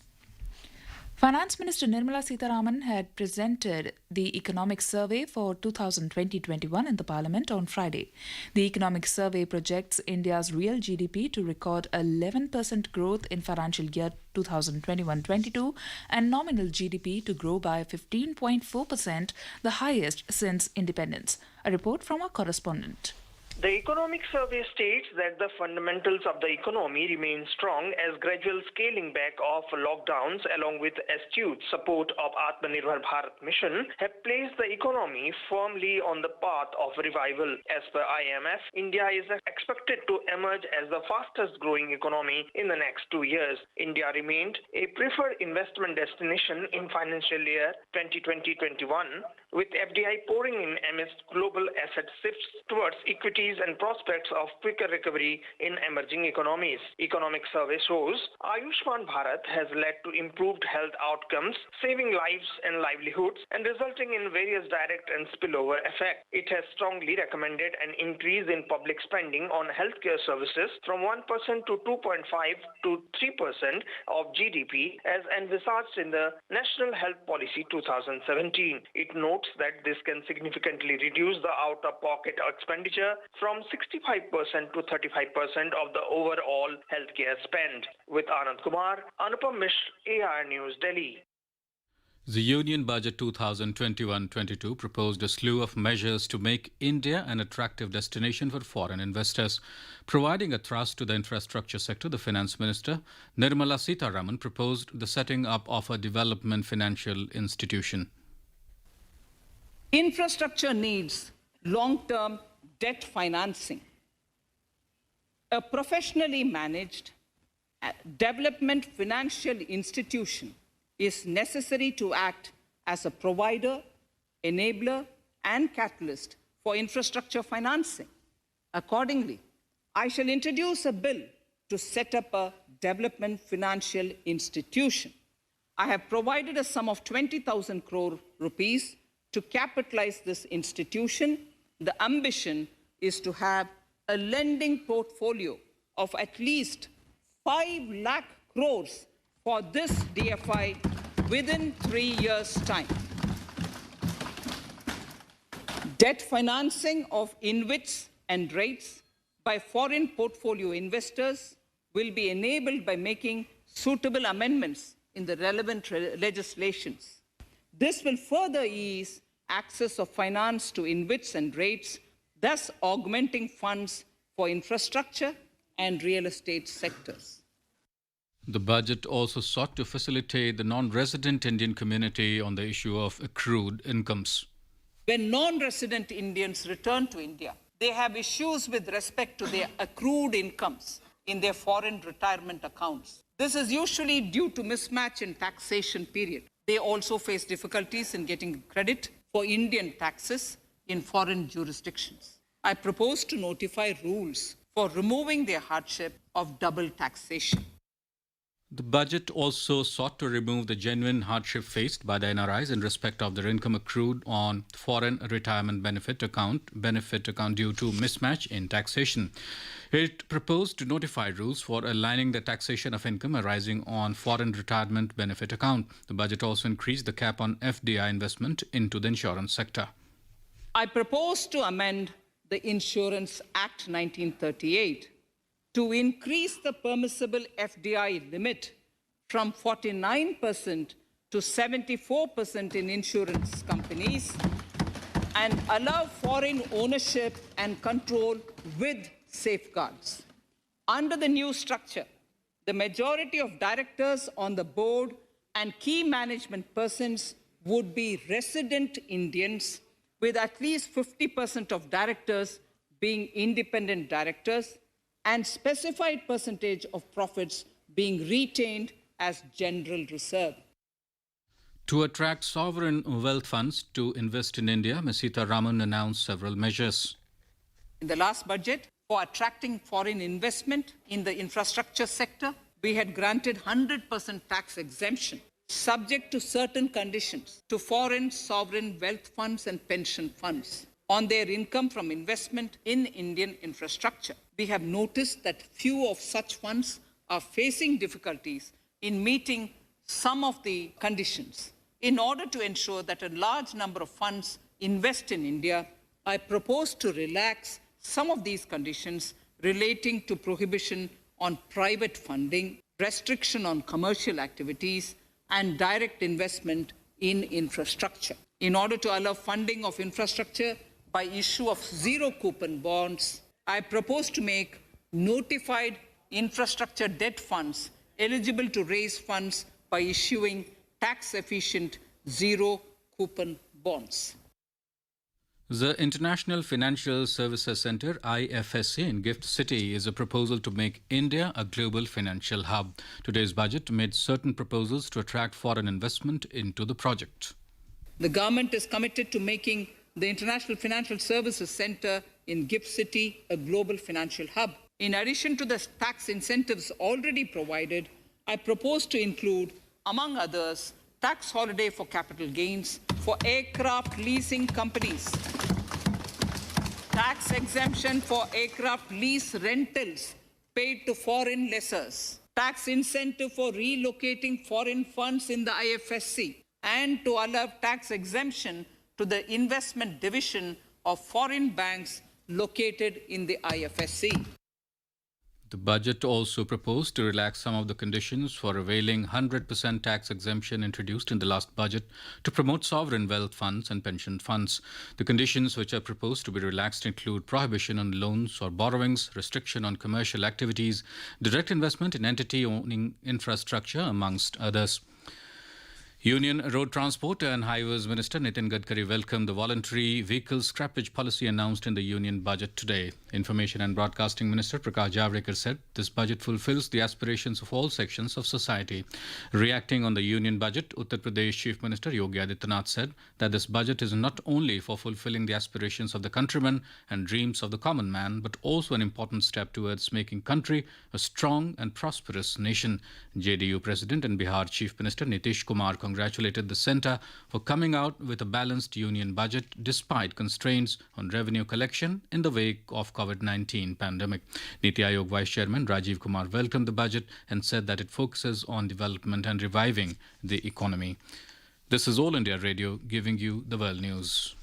Finance Minister Nirmala Sitharaman had presented the Economic Survey for 2020-21 in the Parliament on Friday. The Economic Survey projects India's real GDP to record 11% growth in financial year 2021-22 and nominal GDP to grow by 15.4%, the highest since independence. A report from our correspondent. The economic survey states that the fundamentals of the economy remain strong as gradual scaling back of lockdowns along with astute support of Atmanirbhar Bharat mission have placed the economy firmly on the path of revival. As per IMF, India is expected to emerge as the fastest growing economy in the next 2 years. India remained a preferred investment destination in financial year 2020-21 with FDI pouring in amidst global asset shifts towards equities and prospects of quicker recovery in emerging economies. Economic survey shows Ayushman Bharat has led to improved health outcomes, saving lives and livelihoods, and resulting in various direct and spillover effects. It has strongly recommended an increase in public spending on healthcare services from 1% to 2.5 to 3% of GDP as envisaged in the National Health Policy 2017. It notes that this can significantly reduce the out-of-pocket expenditure from 65% to 35% of the overall healthcare spend. With Anand Kumar, Anupam Mishra, AR News, Delhi. The Union Budget 2021-22 proposed a slew of measures to make India an attractive destination for foreign investors. Providing a thrust to the infrastructure sector, the Finance Minister, Nirmala Sitharaman, proposed the setting up of a development financial institution. Infrastructure needs long-term debt financing. A professionally managed development financial institution is necessary to act as a provider, enabler, and catalyst for infrastructure financing. Accordingly, I shall introduce a bill to set up a development financial institution. I have provided a sum of 20,000 crore rupees to capitalize this institution. The ambition is to have a lending portfolio of at least 5 lakh crores for this DFI within 3 years' time. Debt financing of InvITs and rates by foreign portfolio investors will be enabled by making suitable amendments in the relevant legislations. This will further ease access of finance to InvITs and rates, thus augmenting funds for infrastructure and real estate sectors. The budget also sought to facilitate the non-resident Indian community on the issue of accrued incomes. When non-resident Indians return to India, they have issues with respect to their accrued incomes in their foreign retirement accounts. This is usually due to mismatch in taxation period. They also face difficulties in getting credit for Indian taxes in foreign jurisdictions. I propose to notify rules for removing their hardship of double taxation. The budget also sought to remove the genuine hardship faced by the NRIs in respect of their income accrued on foreign retirement benefit account due to mismatch in taxation. It proposed to notify rules for aligning the taxation of income arising on foreign retirement benefit account. The budget also increased the cap on FDI investment into the insurance sector. I propose to amend the Insurance Act 1938 to increase the permissible FDI limit from 49% to 74% in insurance companies and allow foreign ownership and control with safeguards. Under the new structure, the majority of directors on the board and key management persons would be resident Indians, with at least 50% of directors being independent directors and specified percentage of profits being retained as general reserve. To attract sovereign wealth funds to invest in India, Ms. Sitharaman announced several measures. In the last budget, for attracting foreign investment in the infrastructure sector, we had granted 100% tax exemption, subject to certain conditions, to foreign sovereign wealth funds and pension funds on their income from investment in Indian infrastructure. We have noticed that few of such funds are facing difficulties in meeting some of the conditions. In order to ensure that a large number of funds invest in India, I propose to relax some of these conditions relating to prohibition on private funding, restriction on commercial activities, and direct investment in infrastructure. In order to allow funding of infrastructure by issue of zero-coupon bonds, I propose to make notified infrastructure debt funds eligible to raise funds by issuing tax-efficient zero-coupon bonds. The International Financial Services Center, IFSC, in Gift City is a proposal to make India a global financial hub. Today's budget made certain proposals to attract foreign investment into the project. The government is committed to making the International Financial Services Center in Gift City a global financial hub. In addition to the tax incentives already provided, I propose to include, among others, tax holiday for capital gains for aircraft leasing companies, tax exemption for aircraft lease rentals paid to foreign lessors, tax incentive for relocating foreign funds in the IFSC, and to allow tax exemption to the investment division of foreign banks located in the IFSC. The budget also proposed to relax some of the conditions for availing 100% tax exemption introduced in the last budget to promote sovereign wealth funds and pension funds. The conditions which are proposed to be relaxed include prohibition on loans or borrowings, restriction on commercial activities, direct investment in entity owning infrastructure, amongst others. Union Road Transport and Highways Minister Nitin Gadkari welcomed the voluntary vehicle scrappage policy announced in the Union budget today. Information and Broadcasting Minister Prakash Javadekar said this budget fulfills the aspirations of all sections of society. Reacting on the Union budget, Uttar Pradesh Chief Minister Yogi Adityanath said that this budget is not only for fulfilling the aspirations of the countrymen and dreams of the common man, but also an important step towards making country a strong and prosperous nation. JDU President and Bihar Chief Minister Nitish Kumar congratulated the centre for coming out with a balanced union budget despite constraints on revenue collection in the wake of COVID-19 pandemic. Niti Aayog Vice Chairman Rajiv Kumar welcomed the budget and said that it focuses on development and reviving the economy. This is All India Radio giving you the world news.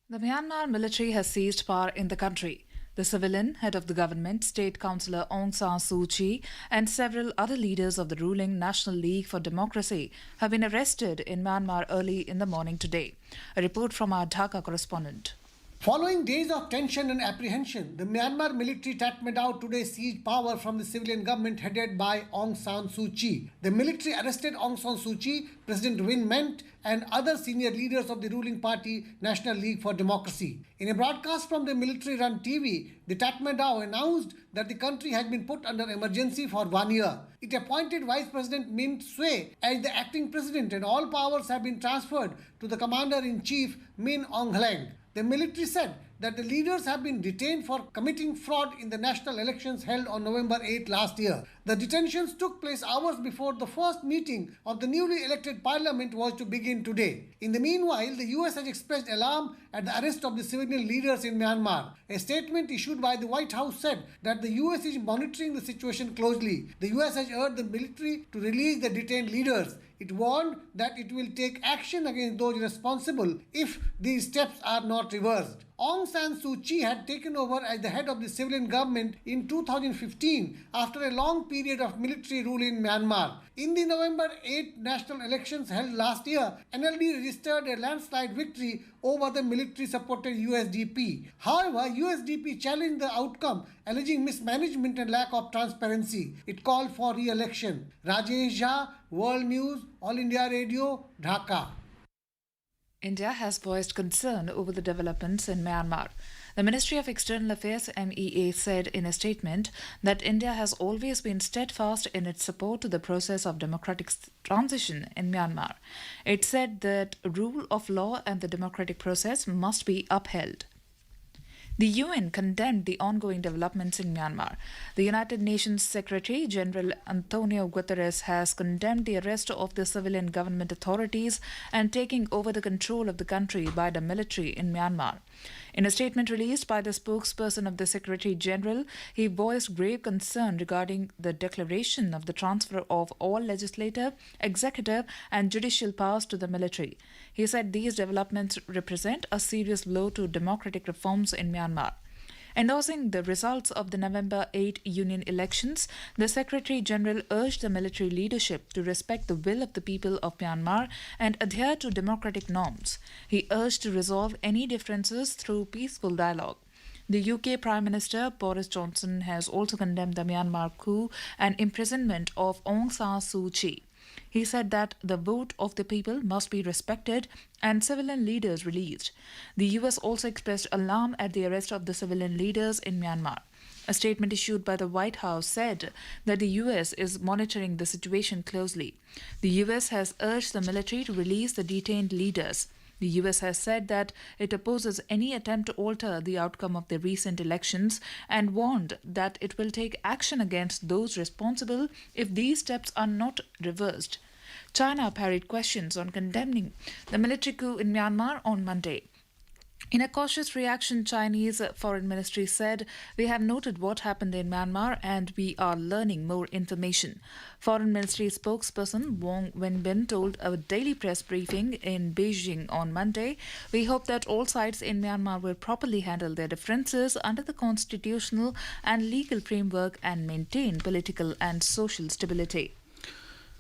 The Myanmar military has seized power in the country. The civilian head of the government, State Councillor Aung San Suu Kyi, and several other leaders of the ruling National League for Democracy have been arrested in Myanmar early in the morning today. A report from our Dhaka correspondent. Following days of tension and apprehension, the Myanmar military Tatmadaw today seized power from the civilian government headed by Aung San Suu Kyi. The military arrested Aung San Suu Kyi, President Win Myint, and other senior leaders of the ruling party National League for Democracy. In a broadcast from the military-run TV, the Tatmadaw announced that the country had been put under emergency for 1 year. It appointed Vice President Mint Swe as the acting president, and all powers have been transferred to the Commander-in-Chief Min Aung Hlaing. The military said that the leaders have been detained for committing fraud in the national elections held on November 8 last year. The detentions took place hours before the first meeting of the newly elected parliament was to begin today. In the meanwhile, the US has expressed alarm at the arrest of the civilian leaders in Myanmar. A statement issued by the White House said that the US is monitoring the situation closely. The US has urged the military to release the detained leaders. It warned that it will take action against those responsible if these steps are not reversed. Aung San Suu Kyi had taken over as the head of the civilian government in 2015 after a long period of military rule in Myanmar. In the November 8 national elections held last year, NLD registered a landslide victory over the military-supported USDP. However, USDP challenged the outcome, alleging mismanagement and lack of transparency. It called for re-election. Rajesh Jha, World News, All India Radio, Dhaka. India has voiced concern over the developments in Myanmar. The Ministry of External Affairs MEA said in a statement that India has always been steadfast in its support to the process of democratic transition in Myanmar. It said that rule of law and the democratic process must be upheld. The UN condemned the ongoing developments in Myanmar. The United Nations Secretary General Antonio Guterres has condemned the arrest of the civilian government authorities and taking over the control of the country by the military in Myanmar. In a statement released by the spokesperson of the Secretary General, he voiced grave concern regarding the declaration of the transfer of all legislative, executive, and judicial powers to the military. He said these developments represent a serious blow to democratic reforms in Myanmar. Endorsing the results of the November 8 union elections, the Secretary General urged the military leadership to respect the will of the people of Myanmar and adhere to democratic norms. He urged to resolve any differences through peaceful dialogue. The UK Prime Minister Boris Johnson has also condemned the Myanmar coup and imprisonment of Aung San Suu Kyi. He said that the vote of the people must be respected and civilian leaders released. The US also expressed alarm at the arrest of the civilian leaders in Myanmar. A statement issued by the White House said that the US is monitoring the situation closely. The US has urged the military to release the detained leaders. The US has said that it opposes any attempt to alter the outcome of the recent elections and warned that it will take action against those responsible if these steps are not reversed. China parried questions on condemning the military coup in Myanmar on Monday. In a cautious reaction, Chinese Foreign Ministry said, "We have noted what happened in Myanmar and we are learning more information." Foreign Ministry spokesperson Wong Wenbin told a daily press briefing in Beijing on Monday, "We hope that all sides in Myanmar will properly handle their differences under the constitutional and legal framework and maintain political and social stability."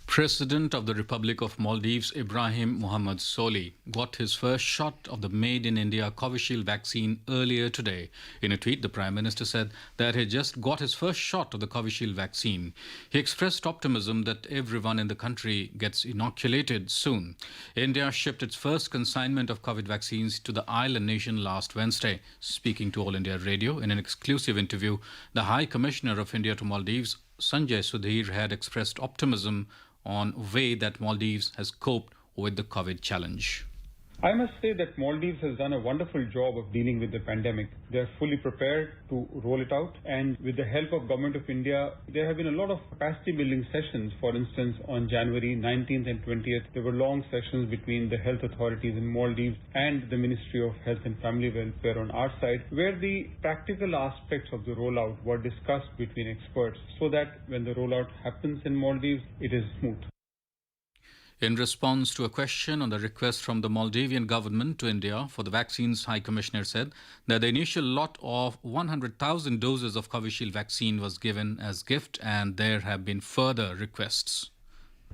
President of the Republic of Maldives, Ibrahim Mohammed Soli, got his first shot of the Made in India Covishield vaccine earlier today. In a tweet, the Prime Minister said that he just got his first shot of the Covishield vaccine. He expressed optimism that everyone in the country gets inoculated soon. India shipped its first consignment of COVID vaccines to the island nation last Wednesday. Speaking to All India Radio in an exclusive interview, the High Commissioner of India to Maldives, Sanjay Sudhir, had expressed optimism on way that Maldives has coped with the COVID challenge. I must say that Maldives has done a wonderful job of dealing with the pandemic. They are fully prepared to roll it out, and with the help of Government of India, there have been a lot of capacity building sessions. For instance, on January 19th and 20th, there were long sessions between the health authorities in Maldives and the Ministry of Health and Family Welfare on our side, where the practical aspects of the rollout were discussed between experts so that when the rollout happens in Maldives, it is smooth. In response to a question on the request from the Maldivian government to India for the vaccines, High Commissioner said that the initial lot of 100,000 doses of Covishield vaccine was given as gift and there have been further requests.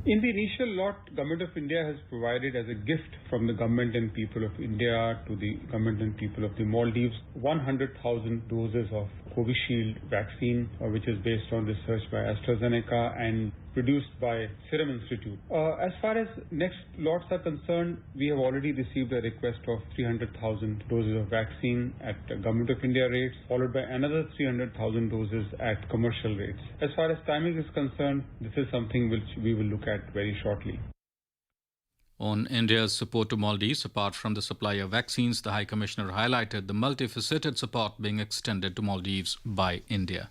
In the initial lot, Government of India has provided as a gift from the government and people of India to the government and people of the Maldives 100,000 doses of Covishield vaccine, which is based on research by AstraZeneca and produced by Serum Institute. As far as next lots are concerned, we have already received a request of 300,000 doses of vaccine at Government of India rates, followed by another 300,000 doses at commercial rates. As far as timing is concerned, this is something which we will look at very shortly. On India's support to Maldives, apart from the supply of vaccines, the High Commissioner highlighted the multifaceted support being extended to Maldives by India.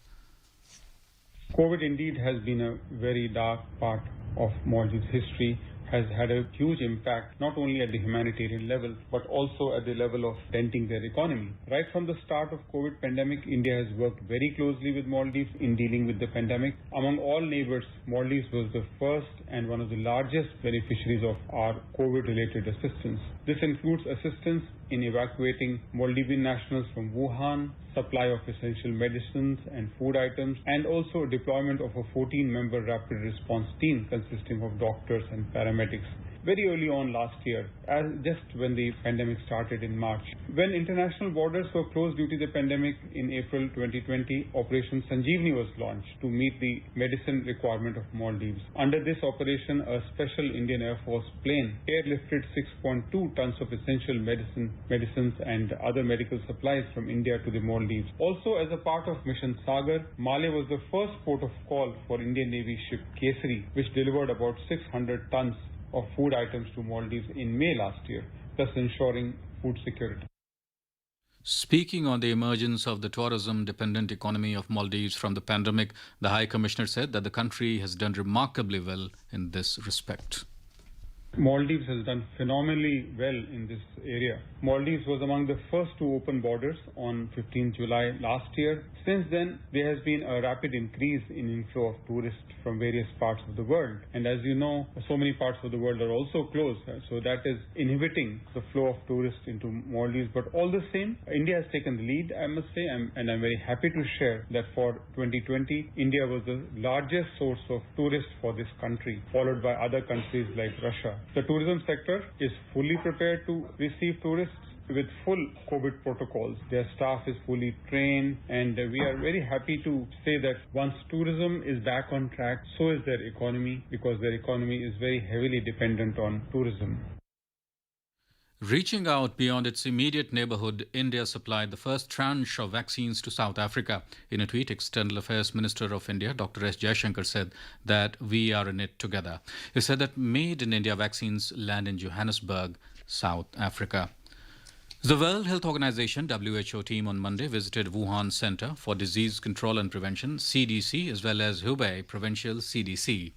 COVID indeed has been a very dark part of Maldives' history, has had a huge impact not only at the humanitarian level but also at the level of denting their economy. Right from the start of COVID pandemic, India has worked very closely with Maldives in dealing with the pandemic. Among all neighbors, Maldives was the first and one of the largest beneficiaries of our COVID-related assistance. This includes assistance in evacuating Maldivian nationals from Wuhan, supply of essential medicines and food items, and also deployment of a 14-member rapid response team consisting of doctors and paramedics. Very early on last year, just when the pandemic started in March. When international borders were closed due to the pandemic in April 2020, Operation Sanjeevani was launched to meet the medicine requirement of Maldives. Under this operation, a special Indian Air Force plane airlifted 6.2 tons of essential medicines and other medical supplies from India to the Maldives. Also, as a part of Mission Sagar, Malé was the first port of call for Indian Navy ship Kesari, which delivered about 600 tons of food items to Maldives in May last year, thus ensuring food security. Speaking on the emergence of the tourism-dependent economy of Maldives from the pandemic, the High Commissioner said that the country has done remarkably well in this respect. Maldives has done phenomenally well in this area. Maldives was among the first to open borders on 15 July last year. Since then, there has been a rapid increase in inflow of tourists from various parts of the world. And as you know, so many parts of the world are also closed. So that is inhibiting the flow of tourists into Maldives. But all the same, India has taken the lead, I must say, and I'm very happy to share that for 2020, India was the largest source of tourists for this country, followed by other countries like Russia. The tourism sector is fully prepared to receive tourists with full COVID protocols. Their staff is fully trained, and we are very happy to say that once tourism is back on track, so is their economy, because their economy is very heavily dependent on tourism. Reaching out beyond its immediate neighborhood, India supplied the first tranche of vaccines to South Africa. In a tweet, External Affairs Minister of India, Dr. S. Jaishankar, said that we are in it together. He said that Made in India vaccines land in Johannesburg, South Africa. The World Health Organization (WHO) team on Monday visited Wuhan Center for Disease Control and Prevention (CDC) as well as Hubei Provincial CDC.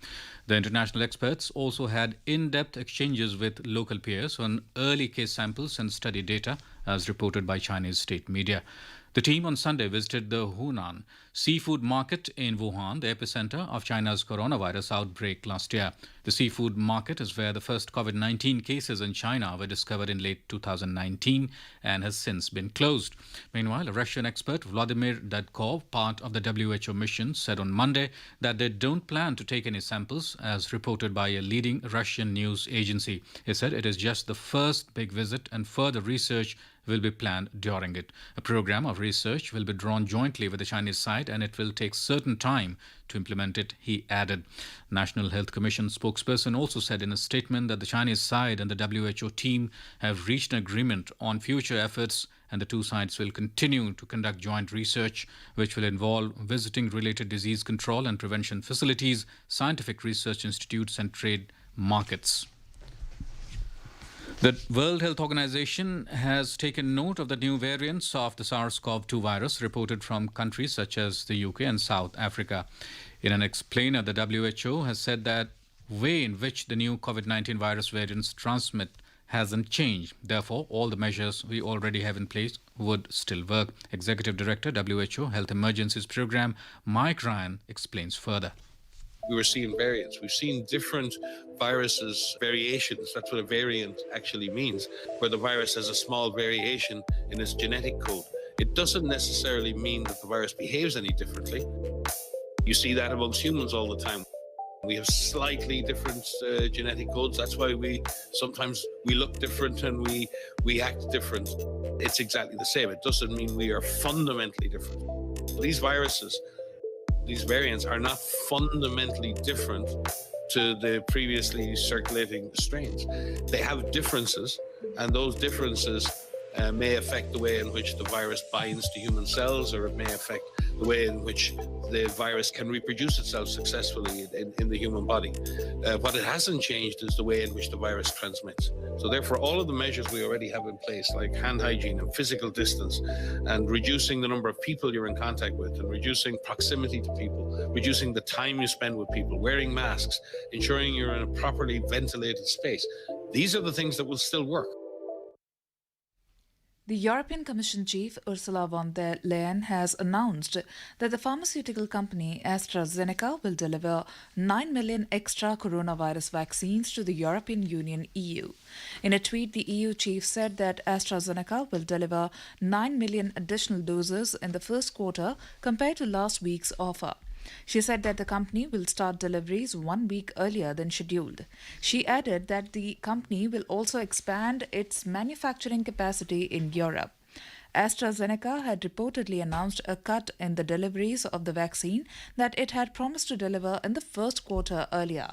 The international experts also had in-depth exchanges with local peers on early case samples and study data as reported by Chinese state media. The team on Sunday visited the Hunan seafood market in Wuhan, the epicenter of China's coronavirus outbreak last year. The seafood market is where the first COVID-19 cases in China were discovered in late 2019 and has since been closed. Meanwhile, a Russian expert, Vladimir Dadkov, part of the WHO mission, said on Monday that they don't plan to take any samples, as reported by a leading Russian news agency. He said it is just the first big visit and further research will be planned during it. A program of research will be drawn jointly with the Chinese side and it will take certain time to implement it, he added. National Health Commission spokesperson also said in a statement that the Chinese side and the WHO team have reached an agreement on future efforts and the two sides will continue to conduct joint research which will involve visiting related disease control and prevention facilities, scientific research institutes and trade markets. The World Health Organization has taken note of the new variants of the SARS-CoV-2 virus reported from countries such as the UK and South Africa. In an explainer, the WHO has said that way in which the new COVID-19 virus variants transmit hasn't changed. Therefore, all the measures we already have in place would still work. Executive Director, WHO Health Emergencies Program, Mike Ryan, explains further. We were seeing variants. We've seen different viruses, variations. That's what a variant actually means, where the virus has a small variation in its genetic code. It doesn't necessarily mean that the virus behaves any differently. You see that amongst humans all the time. We have slightly different genetic codes. That's why we sometimes look different and we act different. It's exactly the same. It doesn't mean we are fundamentally different. These viruses, these variants are not fundamentally different to the previously circulating strains. They have differences, and those differences may affect the way in which the virus binds to human cells, or it may affect the way in which the virus can reproduce itself successfully in the human body. What it hasn't changed is the way in which the virus transmits. So therefore, all of the measures we already have in place, like hand hygiene and physical distance, and reducing the number of people you're in contact with, and reducing proximity to people, reducing the time you spend with people, wearing masks, ensuring you're in a properly ventilated space, these are the things that will still work. The European Commission chief Ursula von der Leyen has announced that the pharmaceutical company AstraZeneca will deliver 9 million extra coronavirus vaccines to the European Union EU. In a tweet, the EU chief said that AstraZeneca will deliver 9 million additional doses in the first quarter compared to last week's offer. She said that the company will start deliveries 1 week earlier than scheduled. She added that the company will also expand its manufacturing capacity in Europe. AstraZeneca had reportedly announced a cut in the deliveries of the vaccine that it had promised to deliver in the first quarter earlier.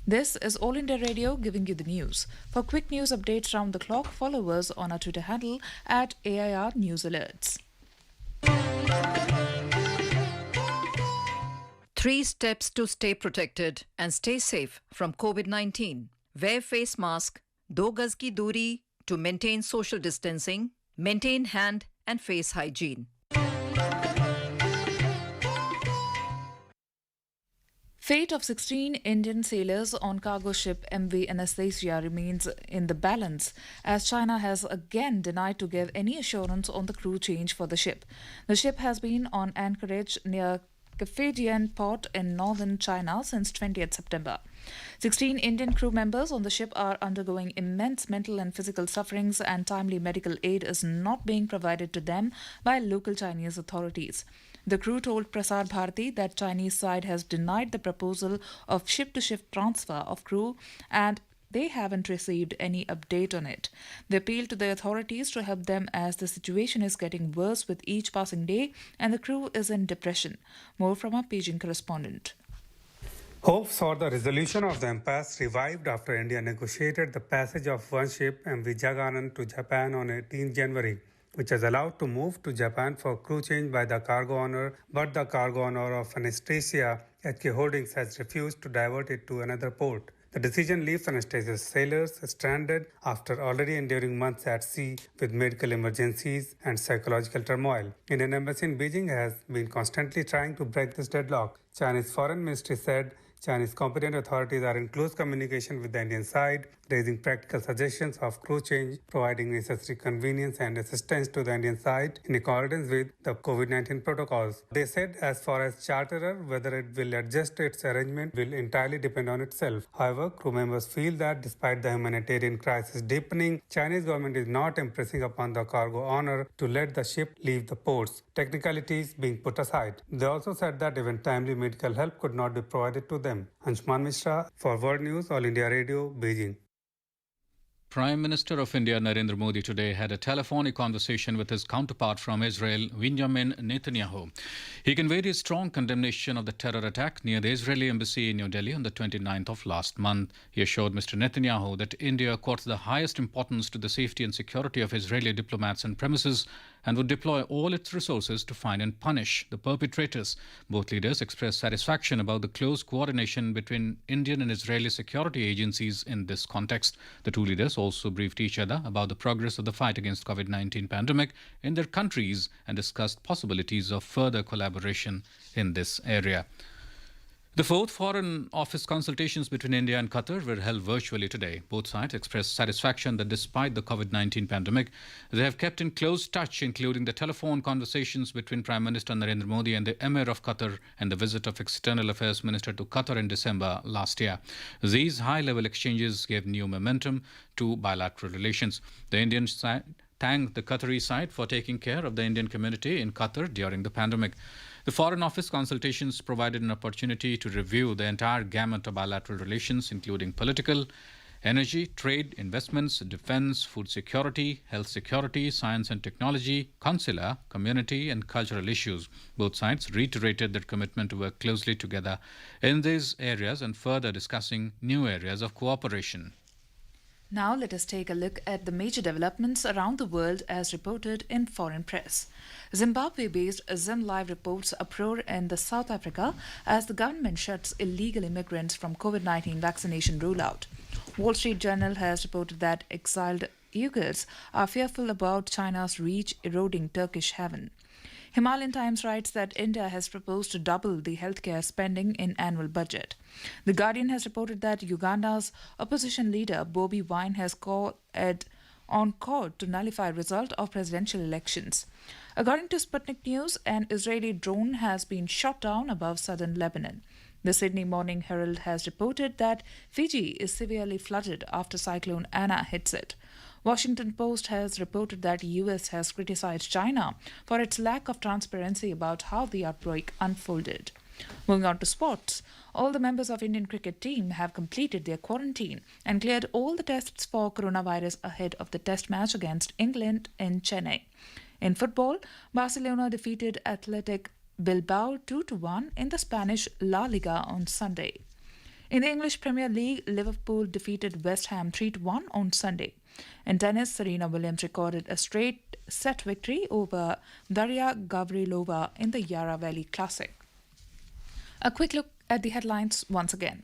This is All India Radio giving you the news. For quick news updates round the clock, follow us on our Twitter handle at AIR News Alerts. 3 steps to stay protected and stay safe from COVID-19. Wear face mask, 2 gaz ki duri to maintain social distancing, maintain hand and face hygiene. Fate of 16 Indian sailors on cargo ship MV Anastasia remains in the balance, as China has again denied to give any assurance on the crew change for the ship. The ship has been on anchorage near Kefadian port in northern China since 20th September. 16 Indian crew members on the ship are undergoing immense mental and physical sufferings, and timely medical aid is not being provided to them by local Chinese authorities. The crew told Prasar Bharati that Chinese side has denied the proposal of ship-to-ship transfer of crew and they haven't received any update on it. They appealed to the authorities to help them as the situation is getting worse with each passing day and the crew is in depression. More from our Beijing correspondent. Hopes for the resolution of the impasse revived after India negotiated the passage of one ship MV Jaganan to Japan on 18 January, which is allowed to move to Japan for crew change by the cargo owner, but the cargo owner of Anastasia, HK Holdings, has refused to divert it to another port. The decision leaves Anastasia's sailors stranded after already enduring months at sea with medical emergencies and psychological turmoil. Indian embassy in Beijing has been constantly trying to break this deadlock. Chinese Foreign Ministry said Chinese competent authorities are in close communication with the Indian side, raising practical suggestions of crew change, providing necessary convenience and assistance to the Indian side in accordance with the COVID-19 protocols. They said as far as charterer, whether it will adjust its arrangement will entirely depend on itself. However, crew members feel that despite the humanitarian crisis deepening, Chinese government is not impressing upon the cargo owner to let the ship leave the ports, technicalities being put aside. They also said that even timely medical help could not be provided to them. Anshuman Mishra for World News, All India Radio, Beijing. Prime Minister of India Narendra Modi today had a telephonic conversation with his counterpart from Israel, Benjamin Netanyahu. He conveyed his strong condemnation of the terror attack near the Israeli embassy in New Delhi on the 29th of last month. He assured Mr. Netanyahu that India accords the highest importance to the safety and security of Israeli diplomats and premises and would deploy all its resources to find and punish the perpetrators. Both leaders expressed satisfaction about the close coordination between Indian and Israeli security agencies in this context. The two leaders also briefed each other about the progress of the fight against COVID-19 pandemic in their countries and discussed possibilities of further collaboration in this area. The fourth Foreign Office consultations between India and Qatar were held virtually today. Both sides expressed satisfaction that despite the COVID-19 pandemic, they have kept in close touch, including the telephone conversations between Prime Minister Narendra Modi and the Emir of Qatar and the visit of External Affairs Minister to Qatar in December last year. These high-level exchanges gave new momentum to bilateral relations. The Indian side thanked the Qatari side for taking care of the Indian community in Qatar during the pandemic. The Foreign Office consultations provided an opportunity to review the entire gamut of bilateral relations, including political, energy, trade, investments, defense, food security, health security, science and technology, consular, community, and cultural issues. Both sides reiterated their commitment to work closely together in these areas and further discussing new areas of cooperation. Now let us take a look at the major developments around the world as reported in foreign press. Zimbabwe-based ZimLive reports uproar in the South Africa as the government shuts illegal immigrants from COVID-19 vaccination rollout. Wall Street Journal has reported that exiled Uyghurs are fearful about China's reach eroding Turkish heaven. Himalayan Times writes that India has proposed to double the healthcare spending in annual budget. The Guardian has reported that Uganda's opposition leader Bobi Wine has called on court to nullify result of presidential elections. According to Sputnik News, an Israeli drone has been shot down above southern Lebanon. The Sydney Morning Herald has reported that Fiji is severely flooded after Cyclone Anna hits it. Washington Post has reported that US has criticized China for its lack of transparency about how the outbreak unfolded. Moving on to sports, all the members of Indian cricket team have completed their quarantine and cleared all the tests for coronavirus ahead of the test match against England in Chennai. In football, Barcelona defeated Athletic Bilbao 2-1 in the Spanish La Liga on Sunday. In the English Premier League, Liverpool defeated West Ham 3-1 on Sunday. In tennis, Serena Williams recorded a straight set victory over Daria Gavrilova in the Yarra Valley Classic. A quick look at the headlines once again.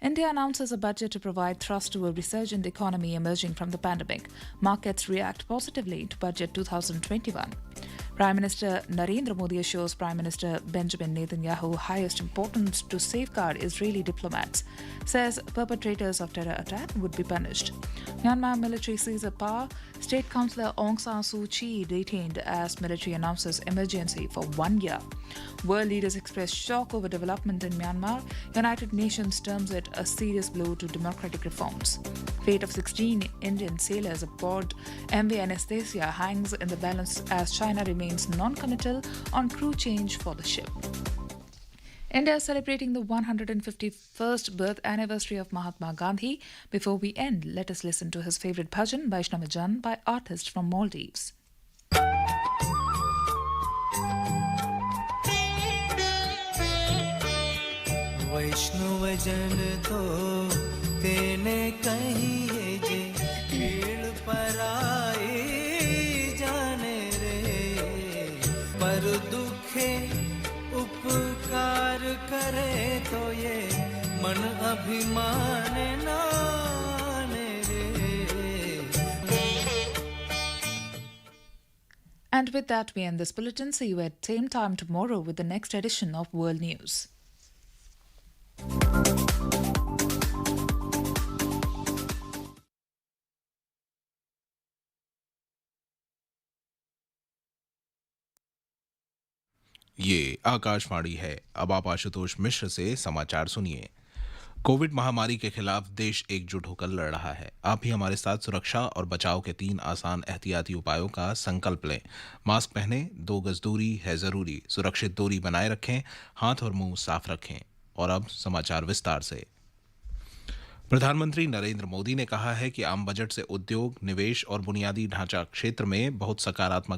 India announces a budget to provide thrust to a resurgent economy emerging from the pandemic. Markets react positively to Budget 2021. Prime Minister Narendra Modi assures Prime Minister Benjamin Netanyahu highest importance to safeguard Israeli diplomats, says perpetrators of terror attack would be punished. Myanmar military seizes power, State Councillor Aung San Suu Kyi detained as military announces emergency for 1 year. World leaders express shock over development in Myanmar. United Nations terms it a serious blow to democratic reforms. Fate of 16 Indian sailors aboard MV Anastasia hangs in the balance as China remains non-committal on crew change for the ship. India is celebrating the 151st birth anniversary of Mahatma Gandhi. Before we end, let us listen to his favorite bhajan, Vaishnava Jan, by artists from Maldives. वैष्णव जन तो तेने कहिए जे भीड़ पराई जाने रे पर दुखे उपकार करे तो ये मन अभिमान नाने रे. And with that, we end this bulletin. See you at same time tomorrow with the next edition of World News. ये आकाशवाणी है। अब आप आशुतोष मिश्र से समाचार सुनिए। कोविड महामारी के खिलाफ देश एकजुट होकर लड़ रहा है। आप भी हमारे साथ सुरक्षा और बचाव के 3 आसान एहतियाती उपायों का संकल्प लें। मास्क पहनें, 2 गज दूरी है जरूरी, सुरक्षित दूरी बनाए रखें, हाथ और मुंह साफ रखें। और अब समाचार विस्तार से। प्रधानमंत्री नरेंद्र मोदी ने कहा है कि आम बजट से उद्योग, निवेश और बुनियादी ढांचा क्षेत्र में बहुत सकारात्मक